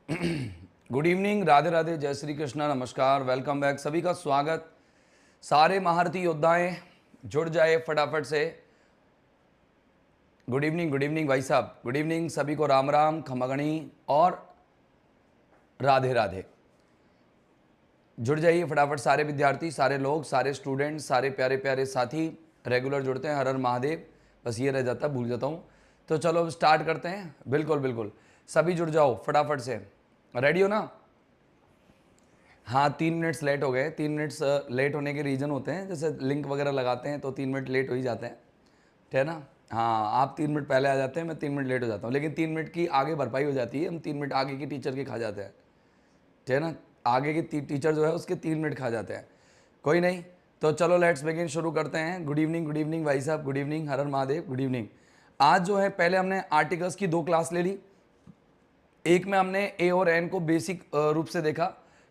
Good evening, Radhe Radhe, जय श्री कृष्णा, नमस्कार, welcome back, सभी का स्वागत। सारे महारथी योद्धाएं जुड़ जाए फटाफट से। गुड इवनिंग भाई साहब, गुड इवनिंग सभी को, राम राम, खमगणी और राधे राधे। जुड़ जाइए फटाफट सारे विद्यार्थी, सारे लोग, सारे स्टूडेंट, सारे प्यारे प्यारे साथी रेगुलर जुड़ते हैं। हर हर महादेव, बस ये रह जाता, भूल जाता हूँ। तो चलो अब स्टार्ट करते हैं। बिल्कुल बिल्कुल, सभी जुड़ जाओ फटाफट से। रेडी हो ना? हाँ, 3 मिनट्स लेट हो गए। 3 मिनट्स लेट होने के रीज़न होते हैं, जैसे लिंक वगैरह लगाते हैं तो 3 मिनट लेट हो ही जाते हैं, ठीक है ना। हाँ, आप 3 मिनट पहले आ जाते हैं, मैं 3 मिनट लेट हो जाता हूँ, लेकिन 3 मिनट की आगे भरपाई हो जाती है। हम 3 मिनट आगे की टीचर के खा जाते हैं, ठीक है ना। आगे की टीचर जो है उसके 3 मिनट खा जाते हैं, कोई नहीं। तो चलो लेट्स बिगिन, शुरू करते हैं। गुड इवनिंग भाई साहब, गुड इवनिंग, हर हर महादेव, गुड इवनिंग। आज जो है पहले हमने आर्टिकल्स की 2 क्लास ले ली। एक में हमने ए और एन को बेसिक रूप से देखा,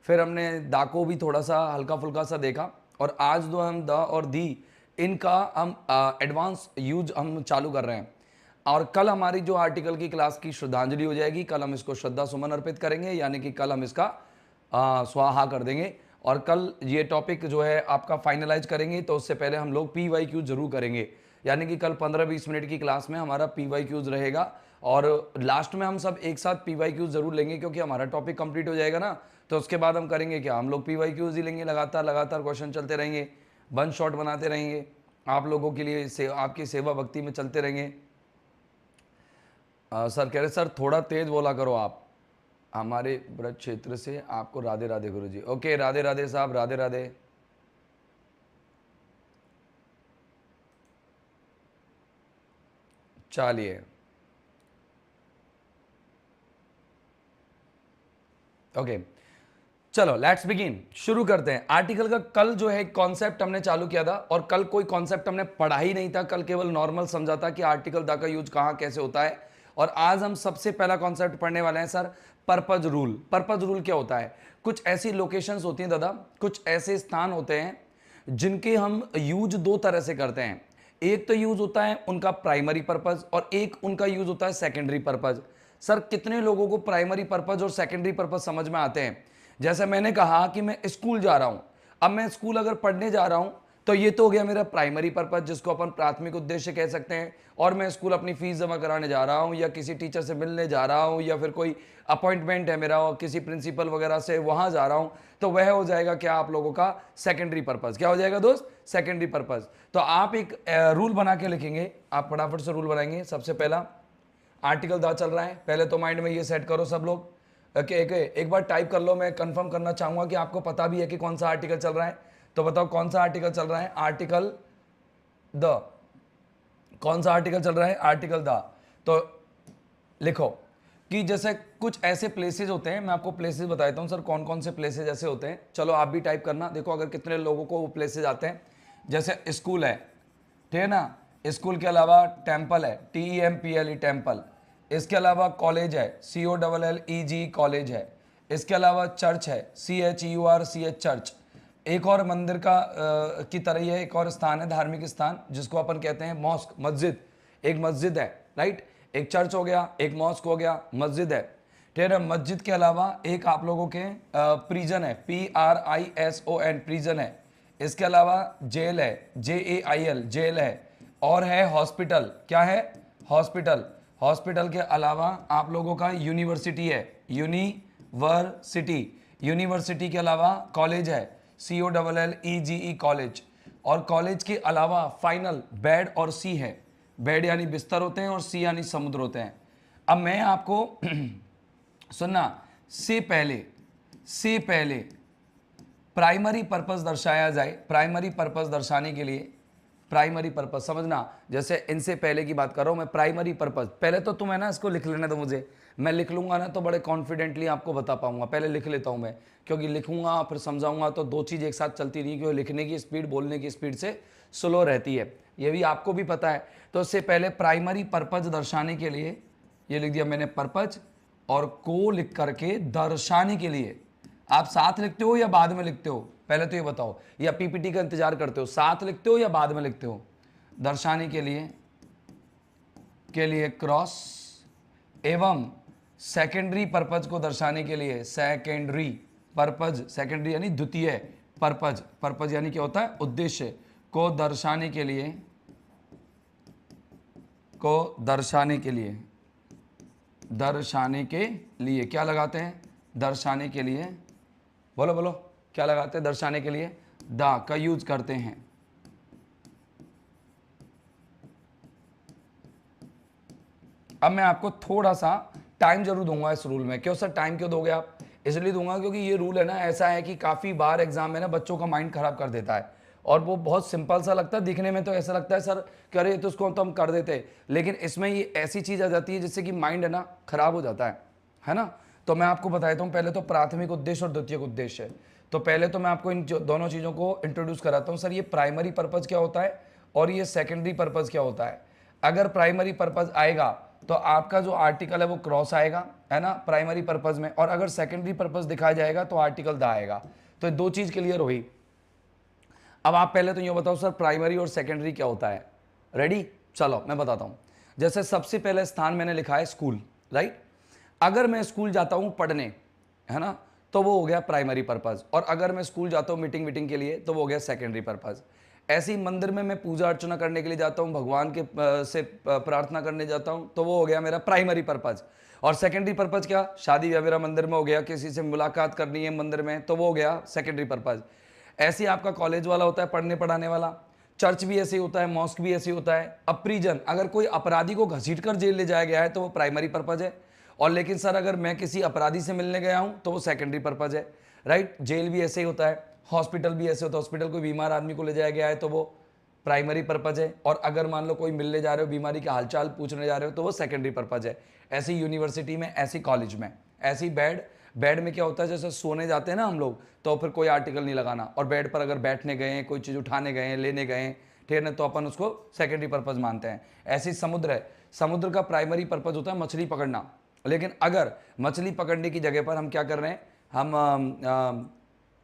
फिर हमने दा को भी थोड़ा सा हल्का फुल्का सा देखा, और आज जो हम द और दी इनका हम एडवांस यूज हम चालू कर रहे हैं। और कल हमारी जो आर्टिकल की क्लास की श्रद्धांजलि हो जाएगी, कल हम इसको श्रद्धा सुमन अर्पित करेंगे, यानी कि कल हम इसका स्वाहा कर देंगे। और कल ये टॉपिक जो है आपका फाइनलाइज करेंगे, तो उससे पहले हम लोग PYQ जरूर करेंगे, यानी कि कल 15-20 मिनट की क्लास में हमारा PYQ रहेगा। और लास्ट में हम सब एक साथ PYQ जरूर लेंगे, क्योंकि हमारा टॉपिक कंप्लीट हो जाएगा ना। तो उसके बाद हम करेंगे क्या, हम लोग PYQ ही लेंगे, लगातार लगातार क्वेश्चन चलते रहेंगे, वन शॉट बनाते रहेंगे, आप लोगों के लिए आपकी सेवा भक्ति में चलते रहेंगे। सर कह रहे सर थोड़ा तेज बोला करो आप, हमारे ब्रज क्षेत्र से आपको राधे राधे गुरु जी। ओके, राधे राधे साहब, राधे राधे। चलिए ओके, चलो लेट्स बिगिन, शुरू करते हैं। आर्टिकल का कल जो है कॉन्सेप्ट हमने चालू किया था, और कल कोई कॉन्सेप्ट हमने पढ़ा ही नहीं था, कल केवल नॉर्मल समझा था कि आर्टिकल दा का यूज कहां कैसे होता है। और आज हम सबसे पहला कॉन्सेप्ट पढ़ने वाले हैं sir, purpose rule. Purpose rule क्या होता है? कुछ ऐसी लोकेशंस होती हैं दादा, कुछ ऐसे स्थान होते हैं जिनके हम यूज 2 तरह से करते हैं। एक तो यूज होता है उनका प्राइमरी पर्पज, और एक उनका यूज होता है सेकेंडरी पर्पज। सर कितने लोगों को प्राइमरी पर्पज और सेकेंडरी पर्पज समझ में आते हैं? जैसे मैंने कहा कि मैं स्कूल जा रहा हूं, अब मैं स्कूल अगर पढ़ने जा रहा हूं तो ये तो हो गया मेरा प्राइमरी पर्पज, जिसको अपन प्राथमिक उद्देश्य कह सकते हैं। और मैं स्कूल अपनी फीस जमा कराने जा रहा हूं, या किसी टीचर से मिलने जा रहा हूं, या फिर कोई अपॉइंटमेंट है मेरा और किसी प्रिंसिपल वगैरह से वहां जा रहा हूं, तो वह हो जाएगा क्या आप लोगों का सेकेंडरी पर्पज। क्या हो जाएगा दोस्त? Secondary purpose. तो आप एक रूल बना के लिखेंगे, आप फटाफट से रूल बनाएंगे। सबसे पहला, आर्टिकल दा चल रहा है, पहले तो माइंड में ये सेट करो सब लोग। ओके, एक बार टाइप कर लो, मैं कंफर्म करना चाहूंगा कि आपको पता भी है कि कौन सा आर्टिकल चल रहा है। तो बताओ कौन सा आर्टिकल चल रहा है? Article the. कौन सा आर्टिकल चल रहा है? Article the. तो लिखो कि जैसे कुछ ऐसे प्लेसेस होते हैं, मैं आपको प्लेसेस बताता हूँ सर कौन कौन से प्लेसेस ऐसे होते हैं। चलो आप भी टाइप करना, देखो अगर कितने लोगों को वो प्लेसेस आते हैं। जैसे स्कूल है, ठीक है ना, स्कूल के अलावा टेम्पल है, TEMPLE टेम्पल। इसके अलावा कॉलेज है, COLLEGE कॉलेज है। इसके अलावा चर्च है, CHURCH चर्च। एक और मंदिर का की तरह ही है, एक और स्थान है, धार्मिक स्थान, जिसको अपन कहते हैं मॉस्क, मस्जिद। एक मस्जिद है, राइट। एक चर्च हो गया, एक मॉस्क हो गया, मस्जिद है, ठीक है। मस्जिद के अलावा एक आप लोगों के प्रिजन है, PRISON प्रिजन है। इसके अलावा जेल है, JAIL जेल है। और है हॉस्पिटल, क्या है? हॉस्पिटल। हॉस्पिटल के अलावा आप लोगों का यूनिवर्सिटी है, यूनिवर्सिटी। यूनिवर्सिटी के अलावा कॉलेज है, COLLEGE कॉलेज। और कॉलेज के अलावा फाइनल बेड और सी है। बेड यानी बिस्तर होते हैं, और सी यानी समुद्र होते हैं। अब मैं आपको सुनना, से पहले प्राइमरी पर्पस दर्शाया जाए। प्राइमरी पर्पस दर्शाने के लिए, प्राइमरी पर्पस समझना, जैसे इनसे पहले की बात कर रहा हूं मैं, प्राइमरी पर्पस। पहले तो तुम्हें ना इसको लिख लेने दो मुझे, मैं लिख लूंगा ना तो बड़े कॉन्फिडेंटली आपको बता पाऊंगा। पहले लिख लेता हूं मैं, क्योंकि लिखूंगा फिर समझाऊंगा तो 2 चीज़ एक साथ चलती नहीं, क्योंकि लिखने की स्पीड बोलने की स्पीड से स्लो रहती है, ये भी आपको भी पता है। तो इससे पहले प्राइमरी पर्पज दर्शाने के लिए ये लिख दिया मैंने पर्पज, और को लिख करके दर्शाने के लिए। आप साथ लिखते हो या बाद में लिखते हो? पहले तो ये बताओ, या PPT का इंतजार करते हो? साथ लिखते हो या बाद में लिखते हो? दर्शाने के लिए क्रॉस, एवं सेकेंडरी पर्पज को दर्शाने के लिए, सेकेंडरी पर्पज, सेकेंडरी यानी द्वितीय, पर्पज, पर्पज यानी क्या होता है, उद्देश्य, को दर्शाने के लिए, को दर्शाने के लिए, दर्शाने के लिए क्या लगाते हैं, दर्शाने के लिए, बोलो बोलो क्या लगाते हैं, दर्शाने के लिए द का यूज करते हैं। अब मैं आपको थोड़ा सा टाइम जरूर दूंगा इस रूल में। क्यों सर टाइम क्यों दोगे आप? इसलिए दूंगा क्योंकि ये रूल है ना ऐसा है कि काफ़ी बार एग्जाम में ना बच्चों का माइंड खराब कर देता है, और वो बहुत सिंपल सा लगता है दिखने में, तो ऐसा लगता है सर करे तो उसको तो हम कर देते, लेकिन इसमें ये ऐसी चीज़ आ जाती है जिससे कि माइंड है ना खराब हो जाता है ना। तो मैं आपको बताता हूँ पहले तो प्राथमिक उद्देश्य और द्वितीयक उद्देश्य। तो पहले तो मैं आपको इन दोनों चीज़ों को इंट्रोड्यूस कराता हूँ। सर ये प्राइमरी पर्पज़ क्या होता है और ये सेकेंडरी पर्पज़ क्या होता है। अगर प्राइमरी पर्पज़ आएगा तो आपका जो आर्टिकल है वो क्रॉस आएगा, है ना, प्राइमरी पर्पज़ में, और अगर सेकेंडरी पर्पज़ दिखाया जाएगा तो आर्टिकल द आएगा। तो दो चीज़ क्लियर हुई। अब आप पहले तो ये बताओ सर प्राइमरी और सेकेंडरी क्या होता है। रेडी, चलो मैं बताता हूँ। जैसे सबसे पहले स्थान मैंने लिखा है स्कूल, राइट। अगर मैं स्कूल जाता हूँ पढ़ने, है ना, तो वो हो गया प्राइमरी पर्पज़, और अगर मैं स्कूल जाता हूँ मीटिंग के लिए तो वो हो गया सेकेंडरी पर्पज़। ऐसे ही मंदिर में मैं पूजा अर्चना करने के लिए जाता हूँ, भगवान के से प्रार्थना करने जाता हूँ, तो वो हो गया मेरा प्राइमरी पर्पज़। और सेकेंडरी पर्पज़ क्या, शादी या मेरा मंदिर में हो गया, किसी से मुलाकात करनी है मंदिर में, तो वो हो गया सेकेंडरी पर्पज़। ऐसे ही आपका कॉलेज वाला होता है, पढ़ने पढ़ाने वाला, चर्च भी ऐसे ही होता है, मॉस्क भी ऐसे ही होता है। अप्रीजन, अगर कोई अपराधी को घसीट कर जेल ले जाया गया है तो वो प्राइमरी पर्पज़ है, और लेकिन सर अगर मैं किसी अपराधी से मिलने गया हूं तो वो सेकेंडरी पर्पज़ है, राइट। जेल भी ऐसे ही होता है, हॉस्पिटल भी ऐसे होता है, हॉस्पिटल कोई बीमार आदमी को ले जाया गया है तो वो प्राइमरी पर्पज़ है, और अगर मान लो कोई मिलने जा रहे हो, बीमारी का हालचाल पूछने जा रहे हो तो वो सेकेंडरी पर्पज़ है। ऐसी यूनिवर्सिटी में, ऐसी कॉलेज में, ऐसी बेड में क्या होता है, जैसे सोने जाते हैं ना हम लोग, तो फिर कोई आर्टिकल नहीं लगाना, और बेड पर अगर बैठने गए हैं, कोई चीज़ उठाने गए हैं, लेने गए हैं, ठीक है ना, तो अपन उसको सेकेंडरी पर्पज़ मानते हैं। ऐसे ही समुद्र है, समुद्र का प्राइमरी पर्पज़ होता है मछली पकड़ना, लेकिन अगर मछली पकड़ने की जगह पर हम क्या कर रहे हैं, हम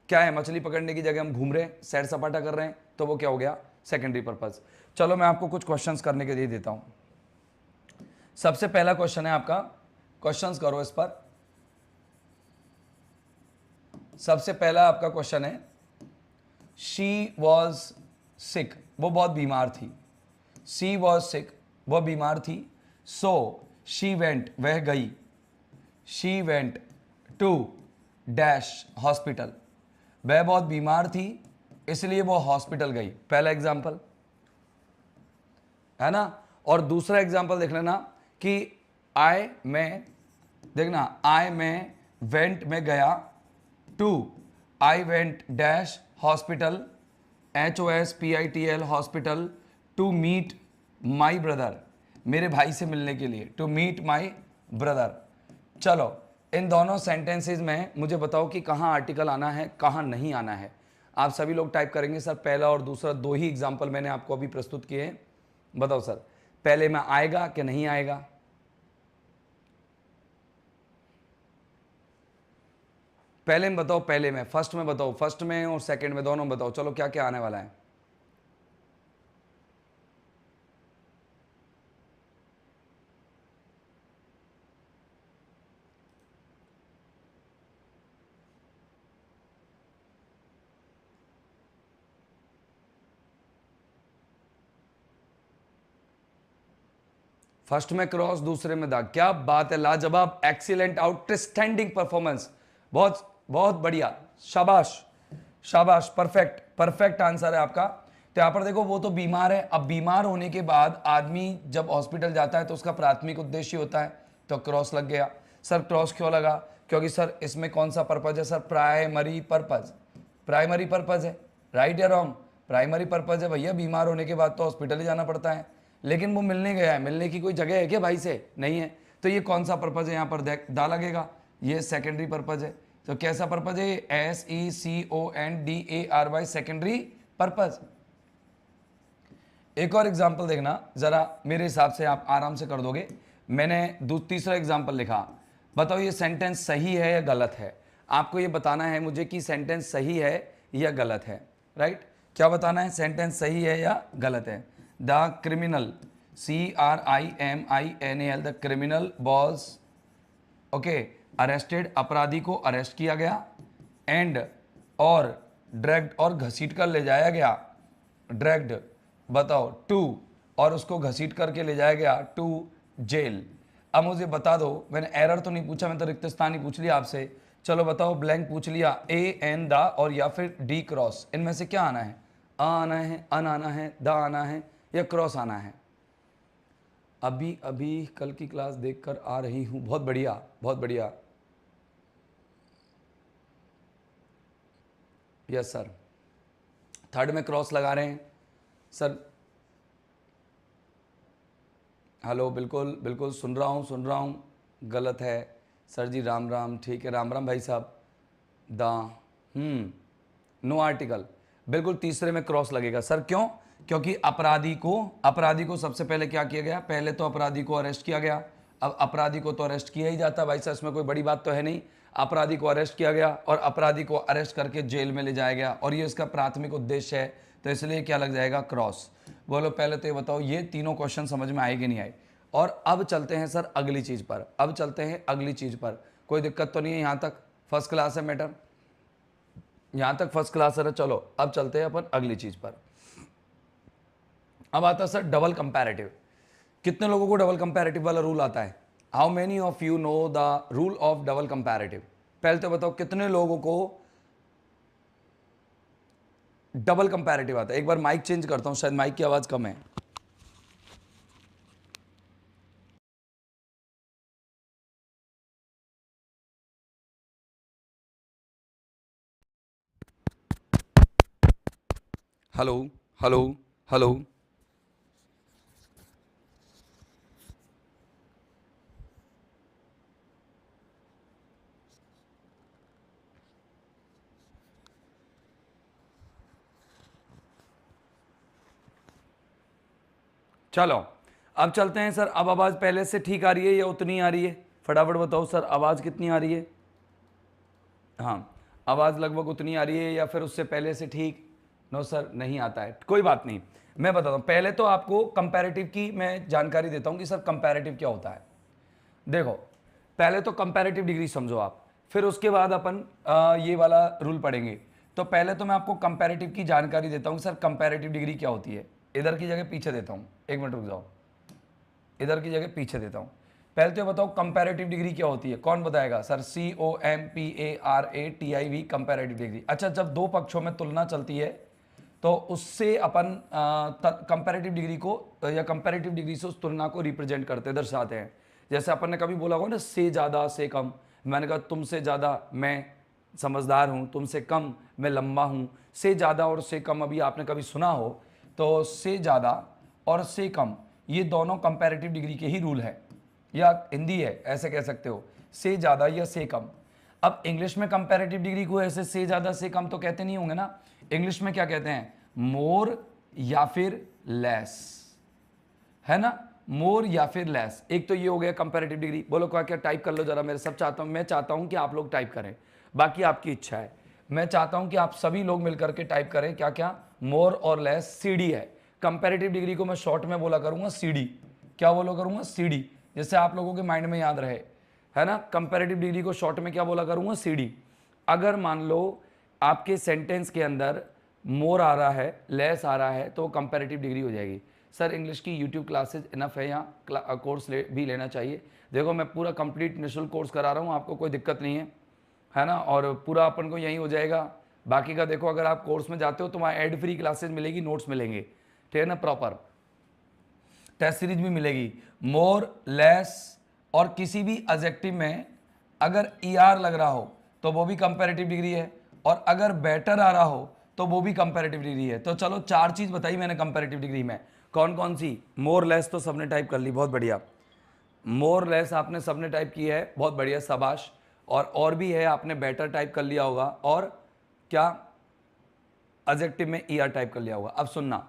क्या है, मछली पकड़ने की जगह हम घूम रहे हैं, सैर सपाटा कर रहे हैं, तो वो क्या हो गया, सेकेंडरी पर्पज़। चलो मैं आपको कुछ क्वेश्चंस करने के लिए देता हूं। सबसे पहला क्वेश्चन है आपका, क्वेश्चंस करो इस पर। सबसे पहला आपका क्वेश्चन है, शी वॉज सिक, वो बहुत बीमार थी। शी वॉज सिक, वो बीमार थी। सो शी वेंट, वह गई। She went to dash hospital, वह बहुत बीमार थी इसलिए वो हॉस्पिटल गई। पहला एग्जाम्पल है ना। और दूसरा एग्जाम्पल देख लेना कि आई में, देखना आई में वेंट में गया, to I went dash hospital, HOSPITL hospital, to meet my brother, मेरे भाई से मिलने के लिए, टू मीट माई ब्रदर। चलो इन दोनों सेंटेंसेस में मुझे बताओ कि कहाँ आर्टिकल आना है, कहाँ नहीं आना है। आप सभी लोग टाइप करेंगे सर पहला और दूसरा, दो ही एग्जाम्पल मैंने आपको अभी प्रस्तुत किए हैं, बताओ सर पहले में आएगा कि नहीं आएगा। पहले में बताओ, पहले में, फर्स्ट में बताओ, फर्स्ट में और सेकंड में दोनों में बताओ। चलो क्या क्या आने वाला है। फर्स्ट में क्रॉस, दूसरे में दाग। क्या बात है, लाजवाब, एक्सीलेंट, आउटस्टैंडिंग परफॉर्मेंस, बहुत बहुत बढ़िया, शाबाश शाबाश, परफेक्ट परफेक्ट आंसर है आपका। तो यहां पर देखो वो तो बीमार है, अब बीमार होने के बाद आदमी जब हॉस्पिटल जाता है तो उसका प्राथमिक उद्देश्य होता है, तो क्रॉस लग गया। सर क्रॉस क्यों लगा, क्योंकि सर इसमें कौन सा पर्पज है, sir primary purpose, primary purpose है, राइट या रॉन्ग, प्राइमरी पर्पज है भैया। बीमार होने के बाद तो हॉस्पिटल ही जाना पड़ता है, लेकिन वो मिलने गया है, मिलने की कोई जगह है क्या भाई से, नहीं है, तो ये कौन सा पर्पज है, यहाँ पर दा लगेगा, ये सेकेंडरी पर्पज है। तो कैसा पर्पज है, SECONDARY, सेकेंडरी पर्पज। एक और एग्जाम्पल देखना जरा, मेरे हिसाब से आप आराम से कर दोगे। मैंने तीसरा एग्जाम्पल लिखा, बताओ ये सेंटेंस सही है या गलत है। आपको ये बताना है मुझे कि सेंटेंस सही है या गलत है, राइट। क्या बताना है, सेंटेंस सही है या गलत है। The criminal, CRIMINAL, the criminal was okay, arrested अपराधी को अरेस्ट किया गया, एंड और ड्रैग्ड और घसीट कर ले जाया गया, ड्रैग्ड बताओ टू, और उसको घसीट करके ले जाया गया टू जेल। अब मुझे बता दो, मैंने एरर तो नहीं पूछा, मैं तो रिक्त स्थान ही पूछ लिया आपसे। चलो बताओ, ब्लैंक पूछ लिया, ए एन द और या फिर डी क्रॉस, इनमें से क्या आना है? आ आना है, अन आना है, द आना है या क्रॉस आना है? अभी अभी कल की क्लास देखकर आ रही हूं। बहुत बढ़िया, बहुत बढ़िया। यस सर, थर्ड में क्रॉस लगा रहे हैं सर। हेलो, बिल्कुल बिल्कुल सुन रहा हूँ, सुन रहा हूँ। गलत है सर जी, राम राम। ठीक है, राम राम भाई साहब। द नो आर्टिकल, बिल्कुल तीसरे में क्रॉस लगेगा सर। क्यों? क्योंकि अपराधी को सबसे पहले क्या किया गया? पहले तो अपराधी को अरेस्ट किया गया। अब अपराधी को तो अरेस्ट किया ही जाता भाई साहब, इसमें कोई बड़ी बात तो है नहीं। अपराधी को अरेस्ट किया गया और अपराधी को अरेस्ट करके जेल में ले जाया गया, और ये इसका प्राथमिक उद्देश्य है, तो इसलिए क्या लग जाएगा? क्रॉस। बोलो पहले तो ये बताओ, ये तीनों क्वेश्चन समझ में आए कि नहीं आए? और अब चलते हैं सर अगली चीज पर, अब चलते हैं अगली चीज पर। कोई दिक्कत तो नहीं है? यहां तक फर्स्ट क्लास है मैटर, यहां तक फर्स्ट क्लास है। चलो अब चलते हैं अपन अगली चीज पर। अब आता है सर डबल कंपैरेटिव। कितने लोगों को डबल कंपैरेटिव वाला रूल आता है? How many of you know the rule of double comparative? पहले तो बताओ कितने लोगों को डबल कंपैरेटिव आता है? एक बार माइक चेंज करता हूं, शायद माइक की आवाज कम है। Hello, hello, hello. चलो अब चलते हैं सर। अब आवाज पहले से ठीक आ रही है या उतनी आ रही है? फटाफट बताओ सर, आवाज कितनी आ रही है? हाँ, आवाज लगभग उतनी आ रही है या फिर उससे पहले से ठीक? नो सर, नहीं आता है, कोई बात नहीं। मैं बताता हूं, पहले तो आपको कंपैरेटिव की मैं जानकारी देता हूं कि सर कंपैरेटिव क्या होता है। देखो, पहले तो कंपैरेटिव डिग्री समझो आप, फिर उसके बाद अपन ये वाला रूल पढ़ेंगे। तो पहले तो मैं आपको कंपैरेटिव की जानकारी देता हूं सर कंपैरेटिव डिग्री क्या होती है। इधर की जगह पीछे देता हूं, एक मिनट रुक जाओ, इधर की जगह पीछे देता हूं। पहले तो बताओ कंपैरेटिव डिग्री क्या होती है, कौन बताएगा? Sir COMPARATIV comparative degree. अच्छा, जब दो पक्षों में तुलना चलती है तो उससे अपन कंपैरेटिव डिग्री को या कंपैरेटिव डिग्री से उस तुलना को रिप्रेजेंट करते, दर्शाते हैं। जैसे अपन ने कभी बोला होगा ना, से ज़्यादा से कम। मैंने कहा तुमसे ज़्यादा मैं समझदार हूँ, तुमसे कम मैं लंबा हूँ। से ज़्यादा और से कम अभी आपने कभी सुना हो तो से ज़्यादा और से कम ये दोनों कंपैरेटिव डिग्री के ही रूल है, या हिंदी है ऐसे कह सकते हो, से ज़्यादा या से कम। अब इंग्लिश में कंपैरेटिव डिग्री को ऐसे से ज़्यादा से कम तो कहते नहीं होंगे ना। इंग्लिश में क्या कहते हैं? मोर या फिर लेस, है ना? मोर या फिर लेस। एक तो ये हो गया कंपैरेटिव डिग्री। बोलो क्या क्या, टाइप कर लो जरा मेरे, सब चाहता हूं, मैं चाहता हूं कि आप लोग टाइप करें, बाकी आपकी इच्छा है। मैं चाहता हूं कि आप सभी लोग मिलकर के टाइप करें क्या क्या, मोर और लेस। सीडी है कंपैरेटिव डिग्री को मैं शॉर्ट में बोला करूंगा सीडी। क्या बोला करूंगा? सीडी, जिससे आप लोगों के माइंड में याद रहे, है ना? कंपैरेटिव डिग्री को शॉर्ट में क्या बोला करूंगा? सीडी। अगर मान लो आपके सेंटेंस के अंदर मोर आ रहा है, लेस आ रहा है, तो कंपैरेटिव डिग्री हो जाएगी। सर इंग्लिश की यूट्यूब क्लासेज इनफ है या कोर्स भी लेना चाहिए? देखो मैं पूरा कंप्लीट निःशुल्क कोर्स करा रहा हूँ, आपको कोई दिक्कत नहीं है ना? और पूरा अपन को यही हो जाएगा। बाकी का देखो, अगर आप कोर्स में जाते हो तो वहाँ एड फ्री क्लासेज मिलेगी, नोट्स मिलेंगे, ठीक है ना? प्रॉपर टेस्ट सीरीज भी मिलेगी। मोर, लेस और किसी भी एडजेक्टिव में अगर ER लग रहा हो तो वो भी कंपैरेटिव डिग्री है, और अगर बेटर आ रहा हो तो वो भी कंपैरेटिव डिग्री है। तो चलो चार चीज बताई मैंने कंपैरेटिव डिग्री में, कौन कौन सी? मोर लेस तो सबने टाइप कर ली, बहुत बढ़िया। मोर लेस आपने सबने टाइप की है, बहुत बढ़िया, शाबाश। और भी है, आपने बेटर टाइप कर लिया होगा, और क्या? एडजेक्टिव में ER टाइप कर लिया होगा। अब सुनना,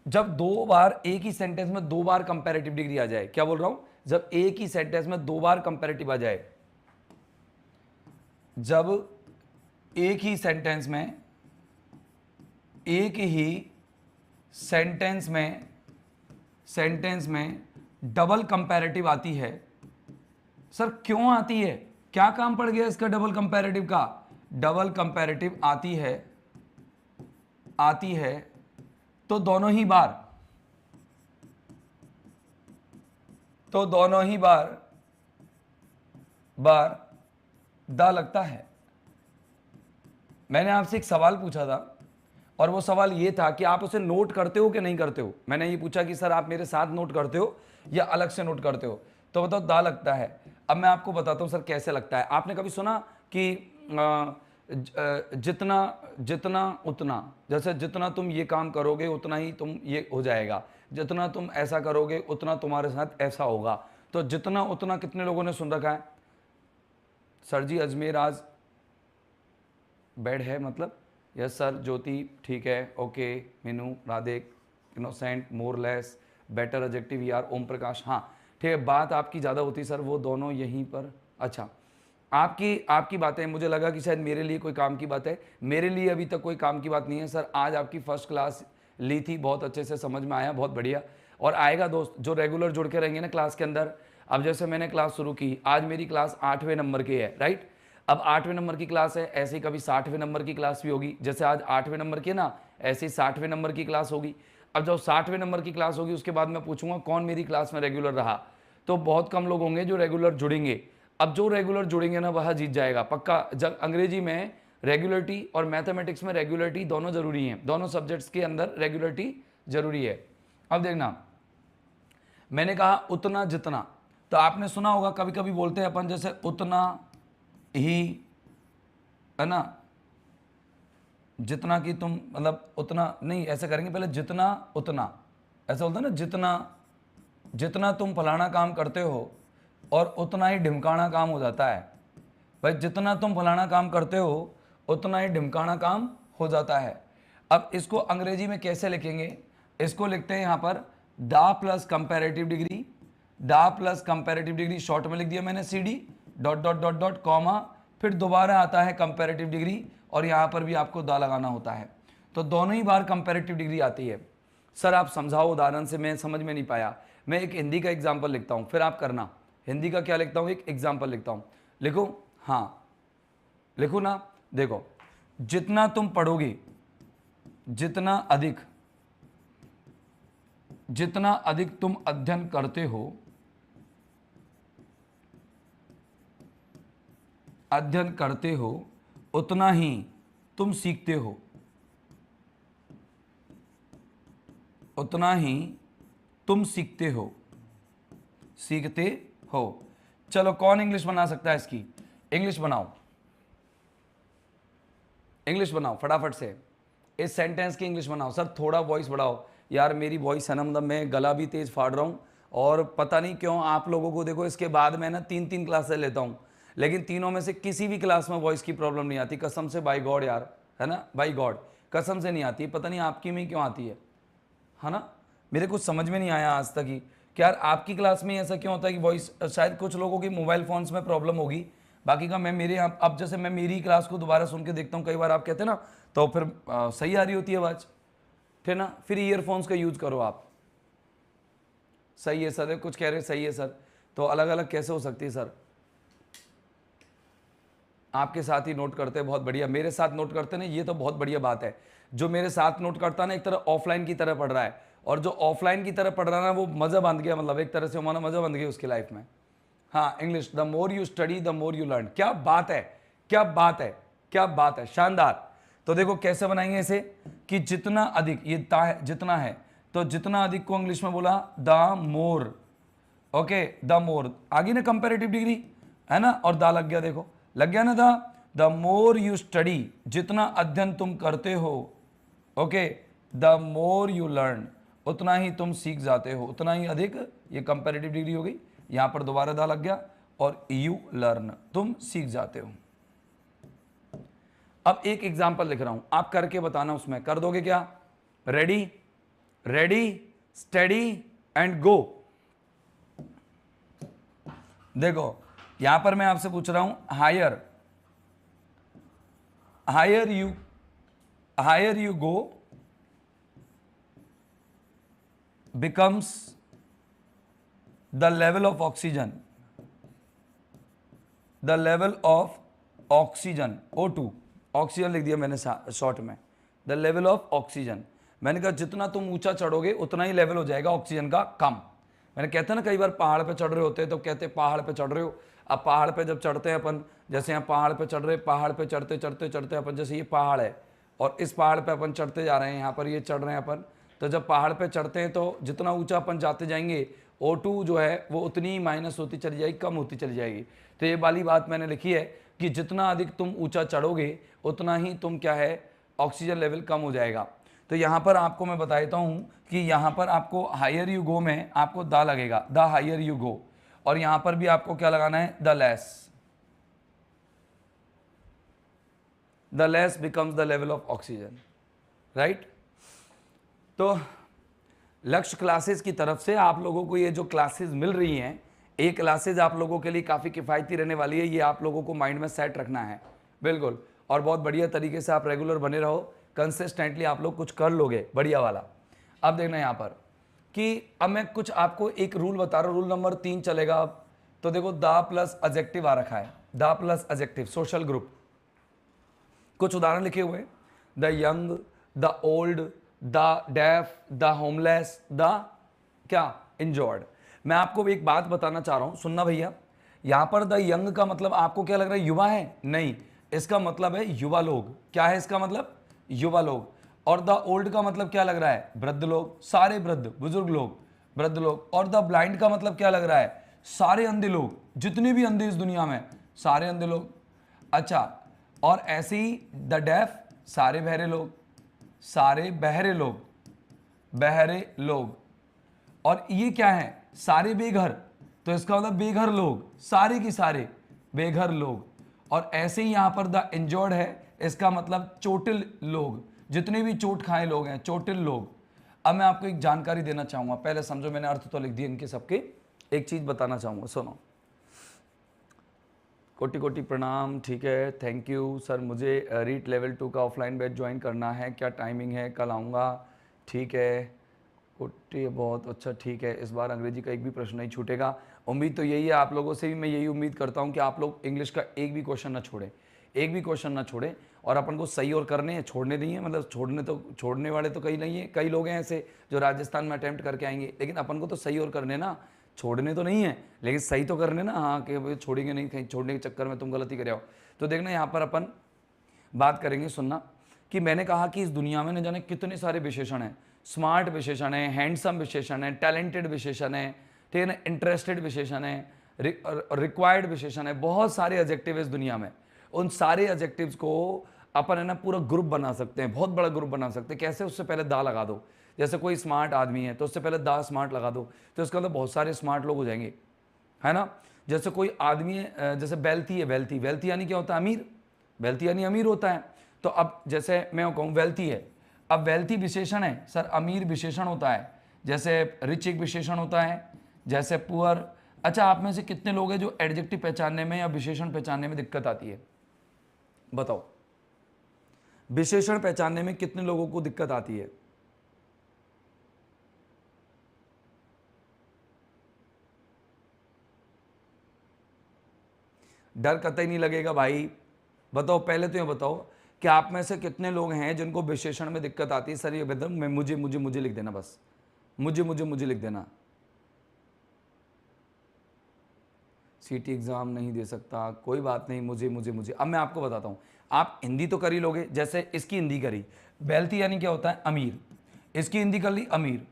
जब दो बार एक ही सेंटेंस में दो बार कंपैरेटिव डिग्री आ जाए, क्या बोल रहा हूं? जब एक ही सेंटेंस में दो बार कंपैरेटिव आ जाए, जब एक ही सेंटेंस में सेंटेंस में डबल कंपैरेटिव आती है, सर क्यों आती है, क्या काम पड़ गया इसका डबल कंपैरेटिव का? डबल कंपैरेटिव आती है तो दोनों ही बार दा लगता है। मैंने आपसे एक सवाल पूछा था और वो सवाल ये था कि आप उसे नोट करते हो कि नहीं करते हो। मैंने ये पूछा कि सर आप मेरे साथ नोट करते हो या अलग से नोट करते हो, तो बताओ दा लगता है। अब मैं आपको बताता हूं सर कैसे लगता है। आपने कभी सुना कि जितना जितना उतना, जैसे जितना तुम ये काम करोगे उतना ही तुम ये हो जाएगा, जितना तुम ऐसा करोगे उतना तुम्हारे साथ ऐसा होगा। तो जितना उतना कितने लोगों ने सुन रखा है? सर जी अजमेर आज बेड है मतलब? Yes sir. ज्योति ठीक है, okay. Meenu, Radhe, innocent, moralless, better adjective यार, ओम प्रकाश, हाँ ठीक है। बात आपकी ज़्यादा होती सर, वो दोनों यहीं पर। अच्छा, आपकी बातें, मुझे लगा कि शायद मेरे लिए कोई काम की बात है। मेरे लिए अभी तक कोई काम की बात नहीं है सर। आज आपकी फर्स्ट क्लास ली थी, बहुत अच्छे से समझ में आया, बहुत बढ़िया। और आएगा दोस्त जो रेगुलर जुड़ के रहेंगे ना क्लास के अंदर। अब जैसे मैंने क्लास शुरू की, आज मेरी क्लास 8वें नंबर की है, राइट। अब 8वें नंबर की क्लास है, ऐसे ही कभी 60वें नंबर की क्लास भी होगी। जैसे आज 8वें नंबर की है ना, ऐसे ही 60वें नंबर की क्लास होगी। अब जब 60वें नंबर की क्लास होगी उसके बाद मैं पूछूंगा कौन मेरी क्लास में रेगुलर रहा, तो बहुत कम लोग होंगे जो रेगुलर जुड़ेंगे। अब जो रेगुलर जुड़ेंगे ना वह जीत जाएगा पक्का। जब अंग्रेजी में रेगुलरिटी और मैथमेटिक्स में रेगुलरिटी दोनों जरूरी हैं, दोनों सब्जेक्ट्स के अंदर रेगुलरिटी जरूरी है। अब देखना, मैंने कहा उतना जितना, तो आपने सुना होगा कभी कभी बोलते हैं अपन जैसे उतना ही, है ना, जितना कि तुम, मतलब उतना नहीं, ऐसे करेंगे पहले जितना उतना, ऐसा बोलते हैं ना, जितना तुम फलाना काम करते हो और उतना ही ढिमकाना काम हो जाता है। भाई जितना तुम फलाना काम करते हो उतना ही ढिमकाना काम हो जाता है। अब इसको अंग्रेजी में कैसे लिखेंगे? इसको लिखते हैं यहाँ पर the plus comparative degree, the plus comparative degree short में लिख दिया मैंने C D, dot dot dot dot comma, फिर दोबारा आता है कंपैरेटिव डिग्री और यहाँ पर भी आपको दा लगाना होता है। तो दोनों ही बार कंपैरेटिव डिग्री आती है। सर आप समझाओ उदाहरण से, मैं समझ में नहीं पाया। मैं एक हिंदी का एग्जाम्पल लिखता हूँ, फिर आप करना। हिंदी का क्या लिखता हूँ? एक एग्जाम्पल लिखता हूँ। लिखो, हाँ लिखो ना। देखो, जितना तुम पढ़ोगे, जितना अधिक तुम अध्ययन करते हो, उतना ही तुम सीखते हो, उतना ही तुम सीखते हो। चलो कौन इंग्लिश बना सकता है इसकी? इंग्लिश बनाओ फटाफट से। इस सेंटेंस की इंग्लिश बनाओ। सर थोड़ा वॉइस बढ़ाओ यार, मेरी वॉइस है ना, मतलब मैं गला भी तेज फाड़ रहा हूँ और पता नहीं क्यों आप लोगों को, देखो इसके बाद मैं ना 3 क्लासेस लेता हूँ, लेकिन तीनों में से किसी भी क्लास में वॉइस की प्रॉब्लम नहीं आती, कसम से, बाय गॉड यार, है ना, बाय गॉड कसम से नहीं आती। पता नहीं आपकी में क्यों आती है ना। मेरे कुछ समझ में नहीं आया आज तक ही कि यार आपकी क्लास में ऐसा क्यों होता है कि वॉइस, शायद कुछ लोगों की मोबाइल फोन्स में प्रॉब्लम होगी, बाकी का मैं मेरे यहाँ, अब जैसे मैं मेरी क्लास को दोबारा सुन के देखता हूँ, कई बार आप कहते हैं ना, तो फिर सही आ रही होती है आवाज़, ठीक है ना। फिर ईयरफोन्स का यूज़ करो आप। सही है सर, कुछ कह रहे सही है सर, तो अलग अलग कैसे हो सकती है सर? आपके साथ ही नोट करते हैं, बहुत बढ़िया। मेरे साथ नोट करते ना, ये तो बहुत बढ़िया बात है। जो मेरे साथ नोट करता ना, एक तरह ऑफलाइन की तरह पढ़ रहा है, और जो ऑफलाइन की तरह पढ़ रहा है ना, वो मज़ा बंध गया, मतलब एक तरह से हमारा मज़ा बंध गया उसकी लाइफ में। हाँ, English, the more you study the more you learn. क्या बात है, क्या बात है, क्या बात है, शानदार। तो देखो कैसे बनाएंगे इसे, कि जितना अधिक, ये ता है, जितना है, तो जितना अधिक को इंग्लिश में बोला the more. Okay, the more आगे ना कंपैरेटिव डिग्री, है ना, और दा लग गया, देखो लग गया ना द मोर यू स्टडी, जितना अध्ययन तुम करते हो, okay, the more you learn, उतना ही तुम सीख जाते हो, उतना ही अधिक, ये कंपैरेटिव डिग्री हो गई, यहां पर दोबारा दा लग गया, और यू लर्न, तुम सीख जाते हो। अब एक एग्जाम्पल लिख रहा हूं, आप करके बताना, उसमें कर दोगे क्या? Ready, ready, steady and go. देखो यहां पर मैं आपसे पूछ रहा हूं, higher you go becomes the level of oxygen the level of oxygen O2, oxygen लिख दिया मैंने शॉर्ट में, द लेवल ऑफ ऑक्सीजन। मैंने कहा जितना तुम ऊंचा चढ़ोगे उतना ही लेवल हो जाएगा ऑक्सीजन का कम। मैंने कहता ना कई बार पहाड़ पे चढ़ रहे होते हैं तो कहते पहाड़ पे चढ़ रहे हो। अब पहाड़ पे जब चढ़ते हैं अपन, जैसे यहाँ पहाड़ पे चढ़ रहे, पहाड़ पे चढ़ते चढ़ते चढ़ते अपन, जैसे ये पहाड़ है और इस पहाड़ पे अपन चढ़ते जा रहे हैं, यहाँ पर ये चढ़ रहे हैं अपन, तो जब पहाड़ पे चढ़ते हैं तो जितना ऊंचा अपन जाते जाएंगे O2 जो है वो उतनी ही माइनस होती चली जाएगी, कम होती चली जाएगी। तो ये वाली बात मैंने लिखी है कि जितना अधिक तुम ऊंचा चढ़ोगे उतना ही तुम क्या है, ऑक्सीजन लेवल कम हो जाएगा। तो यहाँ पर आपको मैं बता देता हूँ कि यहाँ पर आपको हायर यू गो में आपको द लगेगा, द हायर यू गो, और यहाँ पर भी आपको क्या लगाना है, the less becomes the level of oxygen, right. तो लक्ष्य क्लासेस की तरफ से आप लोगों को ये जो क्लासेस मिल रही हैं, ये क्लासेस आप लोगों के लिए काफ़ी किफ़ायती रहने वाली है, ये आप लोगों को माइंड में सेट रखना है बिल्कुल, और बहुत बढ़िया तरीके से आप रेगुलर बने रहो, कंसिस्टेंटली आप लोग कुछ कर लोगे बढ़िया वाला। अब देखना यहाँ पर कि अब मैं कुछ आपको एक रूल बता रहा हूँ, रूल नंबर 3 चलेगा अब। तो देखो द प्लस एडजेक्टिव आ रखा है, the plus adjective, social group. कुछ उदाहरण लिखे हुए, the young, the old, the deaf, the homeless, the क्या, इंजॉर्ड। मैं आपको एक बात बताना चाह रहा हूं, सुनना भैया। यहां पर द यंग का मतलब आपको क्या लग रहा है, युवा है? नहीं, इसका मतलब है युवा लोग। क्या है इसका मतलब? युवा लोग। और द ओल्ड का मतलब क्या लग रहा है? वृद्ध लोग, सारे वृद्ध, बुजुर्ग लोग, वृद्ध लोग। और द ब्लाइंड का मतलब क्या लग रहा है? सारे अंधे लोग, जितने भी अंधे इस दुनिया में, सारे अंधे लोग। अच्छा, और ऐसे ही द डेफ, सारे बहरे लोग, सारे बहरे लोग, बहरे लोग। और ये क्या है? सारे बेघर, तो इसका मतलब बेघर लोग, सारे की सारे बेघर लोग। और ऐसे ही यहां पर द इंजर्ड है, इसका मतलब चोटिल लोग, जितने भी चोट खाए लोग हैं, चोटिल लोग। अब मैं आपको एक जानकारी देना चाहूंगा, पहले समझो, मैंने अर्थ तो लिख दिए इनके सबके, एक चीज बताना चाहूंगा, सुनो। कोटि कोटि प्रणाम, ठीक है, थैंक यू सर। मुझे रीट लेवल 2 का ऑफलाइन बैच ज्वाइन करना है, क्या टाइमिंग है? कल आऊँगा, ठीक है। कोटि, बहुत अच्छा, ठीक है। इस बार अंग्रेजी का एक भी प्रश्न नहीं छूटेगा। उम्मीद तो यही है, आप लोगों से भी मैं यही उम्मीद करता हूँ कि आप लोग इंग्लिश का एक भी क्वेश्चन ना छोड़ें, एक भी क्वेश्चन ना छोड़ें। और अपन को सही और करने हैं, छोड़ने नहीं है, मतलब छोड़ने वाले तो कई नहीं है, कई लोग हैं ऐसे जो राजस्थान में अटैम्प्ट करके आएंगे, लेकिन अपन को तो सही और करने ना, छोड़ने तो नहीं है, लेकिन सही तो करने ना। हाँ, कि भाई छोड़ेंगे नहीं, कहीं छोड़ने के चक्कर में तुम गलती कर आओ। तो देखना यहाँ पर अपन बात करेंगे, सुनना, कि मैंने कहा कि इस दुनिया में न जाने कितने सारे विशेषण हैं। स्मार्ट विशेषण है, हैंडसम विशेषण है, टैलेंटेड विशेषण है, ठीक है ना, इंटरेस्टेड विशेषण है, रिक्वायर्ड विशेषण है, बहुत सारे एडजेक्टिव इस दुनिया में। उन सारे एडजेक्टिव्स को अपन है ना पूरा ग्रुप बना सकते हैं, बहुत बड़ा ग्रुप बना सकते हैं। कैसे? उससे पहले दा लगा दो। जैसे कोई स्मार्ट आदमी है तो उससे पहले दा स्मार्ट लगा दो, तो इसका मतलब बहुत सारे स्मार्ट लोग हो जाएंगे, है ना। जैसे कोई आदमी है, जैसे वेल्थी है, वेल्थी, वेल्थी यानी क्या होता है? अमीर, वेल्थी यानी अमीर होता है। तो अब जैसे मैं कहूँ वेल्थी है, अब वेल्थी विशेषण है सर, अमीर विशेषण होता है। जैसे रिच एक विशेषण होता है, जैसे पुअर। अच्छा, आप में से कितने लोग हैं जो एडजेक्टिव पहचानने में या विशेषण पहचानने में दिक्कत आती है? बताओ, विशेषण पहचानने में कितने लोगों को दिक्कत आती है? डर कतई नहीं लगेगा भाई। बताओ, पहले तो ये बताओ कि आप में से कितने लोग हैं जिनको विशेषण में दिक्कत आती है? सर ये बता, मैं मुझे मुझे मुझे लिख देना, बस मुझे मुझे मुझे लिख देना। सीटी एग्जाम नहीं दे सकता, कोई बात नहीं, मुझे मुझे मुझे। अब मैं आपको बताता हूँ, आप हिंदी तो कर ही लोगे। जैसे इसकी हिंदी करी, वेल्थी यानी क्या होता है? अमीर। इसकी हिंदी कर ली, अमीर,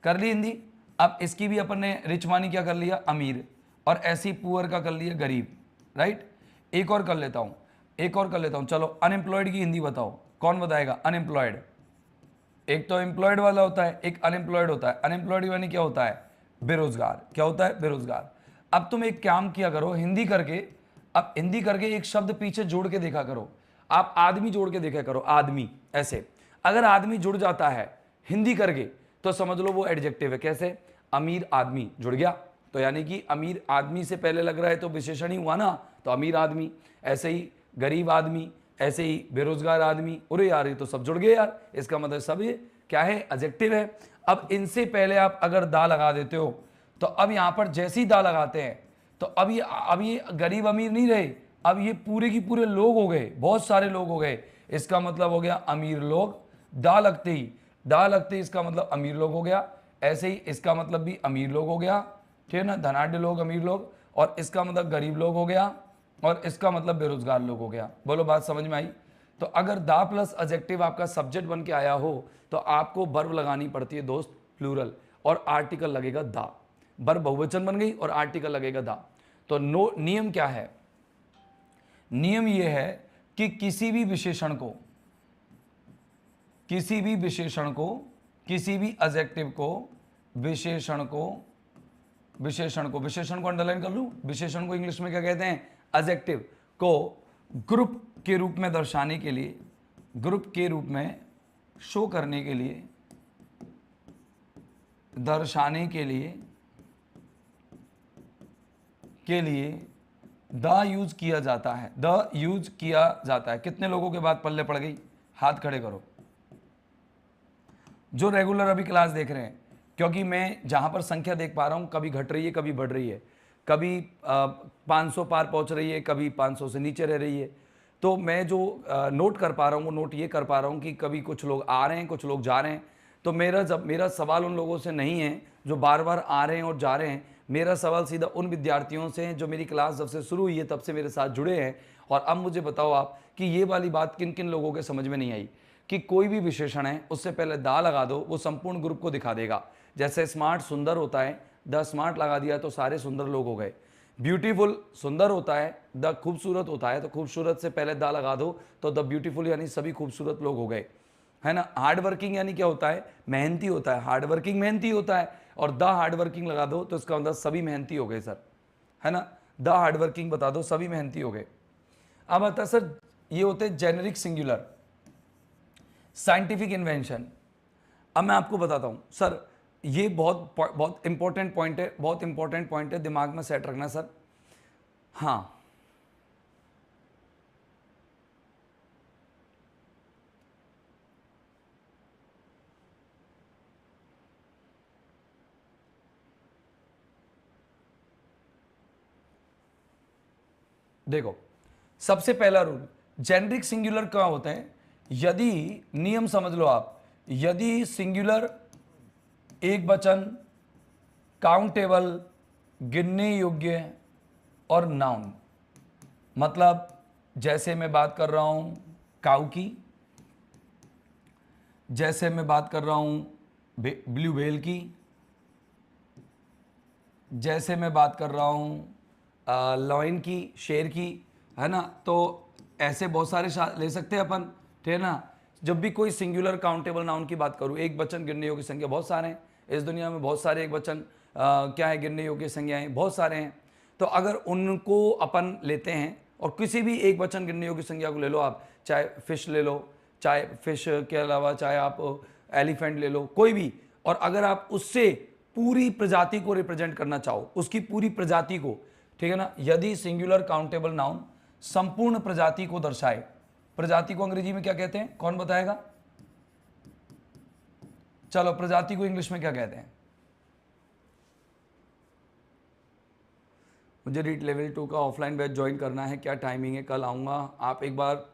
कर ली हिंदी। अब इसकी भी अपन ने रिच मानी क्या कर लिया? अमीर। और ऐसी पुअर का कर लिया गरीब, राइट। एक और कर लेता हूँ, एक और कर लेता हूँ, चलो। अनएम्प्लॉयड की हिंदी बताओ, कौन बताएगा? अनएम्प्लॉयड, एक तो एम्प्लॉयड वाला होता है, एक अनएम्प्लॉयड होता है। अनएम्प्लॉयड यानी क्या होता है? बेरोजगार। क्या होता है? बेरोजगार। अब तुम एक काम किया करो, हिंदी करके, अब हिंदी करके एक शब्द पीछे जोड़ के देखा करो। आप आदमी जोड़ के देखा करो, आदमी, ऐसे। अगर आदमी जुड़ जाता है हिंदी करके तो समझ लो वो एडजेक्टिव है। कैसे? अमीर आदमी जुड़ गया, तो यानी कि अमीर आदमी से पहले लग रहा है तो विशेषण ही हुआ ना, तो अमीर आदमी। ऐसे ही गरीब आदमी, ऐसे ही बेरोजगार आदमी। अरे यार, ये तो सब जुड़ गए यार, इसका मतलब सब ये क्या है? एडजेक्टिव है। अब इनसे पहले आप अगर दा लगा देते हो, तो अब यहां पर जैसी दा लगाते हैं तो अब ये गरीब अमीर नहीं रहे, अब ये पूरे की पूरे लोग हो गए, बहुत सारे लोग हो गए। इसका मतलब हो गया अमीर लोग, डा लगते ही इसका मतलब अमीर लोग हो गया। ऐसे ही इसका मतलब भी अमीर लोग हो गया, ठीक है ना, धनाढ़ लोग, अमीर लोग, और इसका मतलब गरीब लोग हो गया, और इसका मतलब बेरोजगार लोग हो गया। बोलो बात समझ में आई? तो अगर दा प्लस एडजेक्टिव आपका सब्जेक्ट बन के आया हो तो आपको वर्ब लगानी पड़ती है दोस्त प्लूरल, और आर्टिकल लगेगा दा। वर्ब बहुवचन बन गई और आर्टिकल लगेगा दा। तो नो नियम क्या है? नियम यह है कि किसी भी विशेषण को, किसी भी एडजेक्टिव को, विशेषण को अंडरलाइन कर लूं। विशेषण को इंग्लिश में क्या कहते हैं? एडजेक्टिव को ग्रुप के रूप में दर्शाने के लिए, ग्रुप के रूप में शो करने के लिए, दर्शाने के लिए द यूज किया जाता है, द यूज किया जाता है। कितने लोगों के बाद पल्ले पड़ गई? हाथ खड़े करो जो रेगुलर अभी क्लास देख रहे हैं, क्योंकि मैं जहां पर संख्या देख पा रहा हूं कभी घट रही है, कभी बढ़ रही है, कभी 500 पार पहुंच रही है, कभी 500 से नीचे रह रही है। तो मैं जो नोट कर पा रहा हूं वो नोट ये कर पा रहा हूं कि कभी कुछ लोग आ रहे हैं, कुछ लोग जा रहे हैं। तो मेरा सवाल उन लोगों से नहीं है जो बार बार आ रहे हैं और जा रहे हैं। मेरा सवाल सीधा उन विद्यार्थियों से है जो मेरी क्लास जब से शुरू हुई है तब से मेरे साथ जुड़े हैं। और अब मुझे बताओ आप कि ये वाली बात किन किन लोगों के समझ में नहीं आई कि कोई भी विशेषण है उससे पहले दा लगा दो, वो संपूर्ण ग्रुप को दिखा देगा। जैसे स्मार्ट सुंदर होता है, द स्मार्ट लगा दिया तो सारे सुंदर लोग हो गए। ब्यूटीफुल सुंदर होता है, द खूबसूरत होता है तो खूबसूरत से पहले दा लगा दो तो द ब्यूटीफुल यानी सभी खूबसूरत लोग हो गए, है ना। हार्ड वर्किंग यानी क्या होता है? मेहनती होता है। हार्ड वर्किंग मेहनती होता है, और द हार्ड वर्किंग लगा दो तो इसका मतलब सभी मेहनती हो गए सर, है ना। द हार्ड वर्किंग बता दो, सभी मेहनती हो गए। अब आता है सर, ये होते हैं जेनेरिक सिंगुलर, साइंटिफिक इन्वेंशन। अब मैं आपको बताता हूं सर, ये बहुत इंपॉर्टेंट पॉइंट है, बहुत इंपॉर्टेंट पॉइंट है, दिमाग में सेट रखना सर। हाँ, देखो सबसे पहला रूल, जेनरिक सिंगुलर क्या होते हैं? यदि, नियम समझ लो आप, यदि सिंगुलर, एक वचन, काउंटेबल, गिनने योग्य और नाउन, मतलब जैसे मैं बात कर रहा हूं काऊ की, जैसे मैं बात कर रहा हूं ब्लू व्हेल की, जैसे मैं बात कर रहा हूं लॉयन की, शेर की, है ना। तो ऐसे बहुत सारे ले सकते हैं अपन, ठीक है ना। जब भी कोई सिंगुलर काउंटेबल नाउन की बात करूं, एक वचन गिनने योग्य संज्ञा बहुत सारे हैं इस दुनिया में, बहुत सारे एक वचन क्या है गिनने योग्य संज्ञाएं बहुत सारे हैं। तो अगर उनको अपन लेते हैं और किसी भी एक वचन गिनने योग्य संज्ञा को ले लो आप, चाहे फिश ले लो, चाहे फिश के अलावा चाहे आप एलिफेंट ले लो, कोई भी, और अगर आप उससे पूरी प्रजाति को रिप्रेजेंट करना चाहो, उसकी पूरी प्रजाति को, ठीक है ना। यदि सिंगुलर काउंटेबल नाउन संपूर्ण प्रजाति को दर्शाए, प्रजाति को अंग्रेजी में क्या कहते हैं? कौन बताएगा? चलो, प्रजाति को इंग्लिश में क्या कहते हैं? मुझे रीट लेवल 2 का ऑफलाइन बैच ज्वाइन करना है, क्या टाइमिंग है? कल आऊँगा। आप एक बार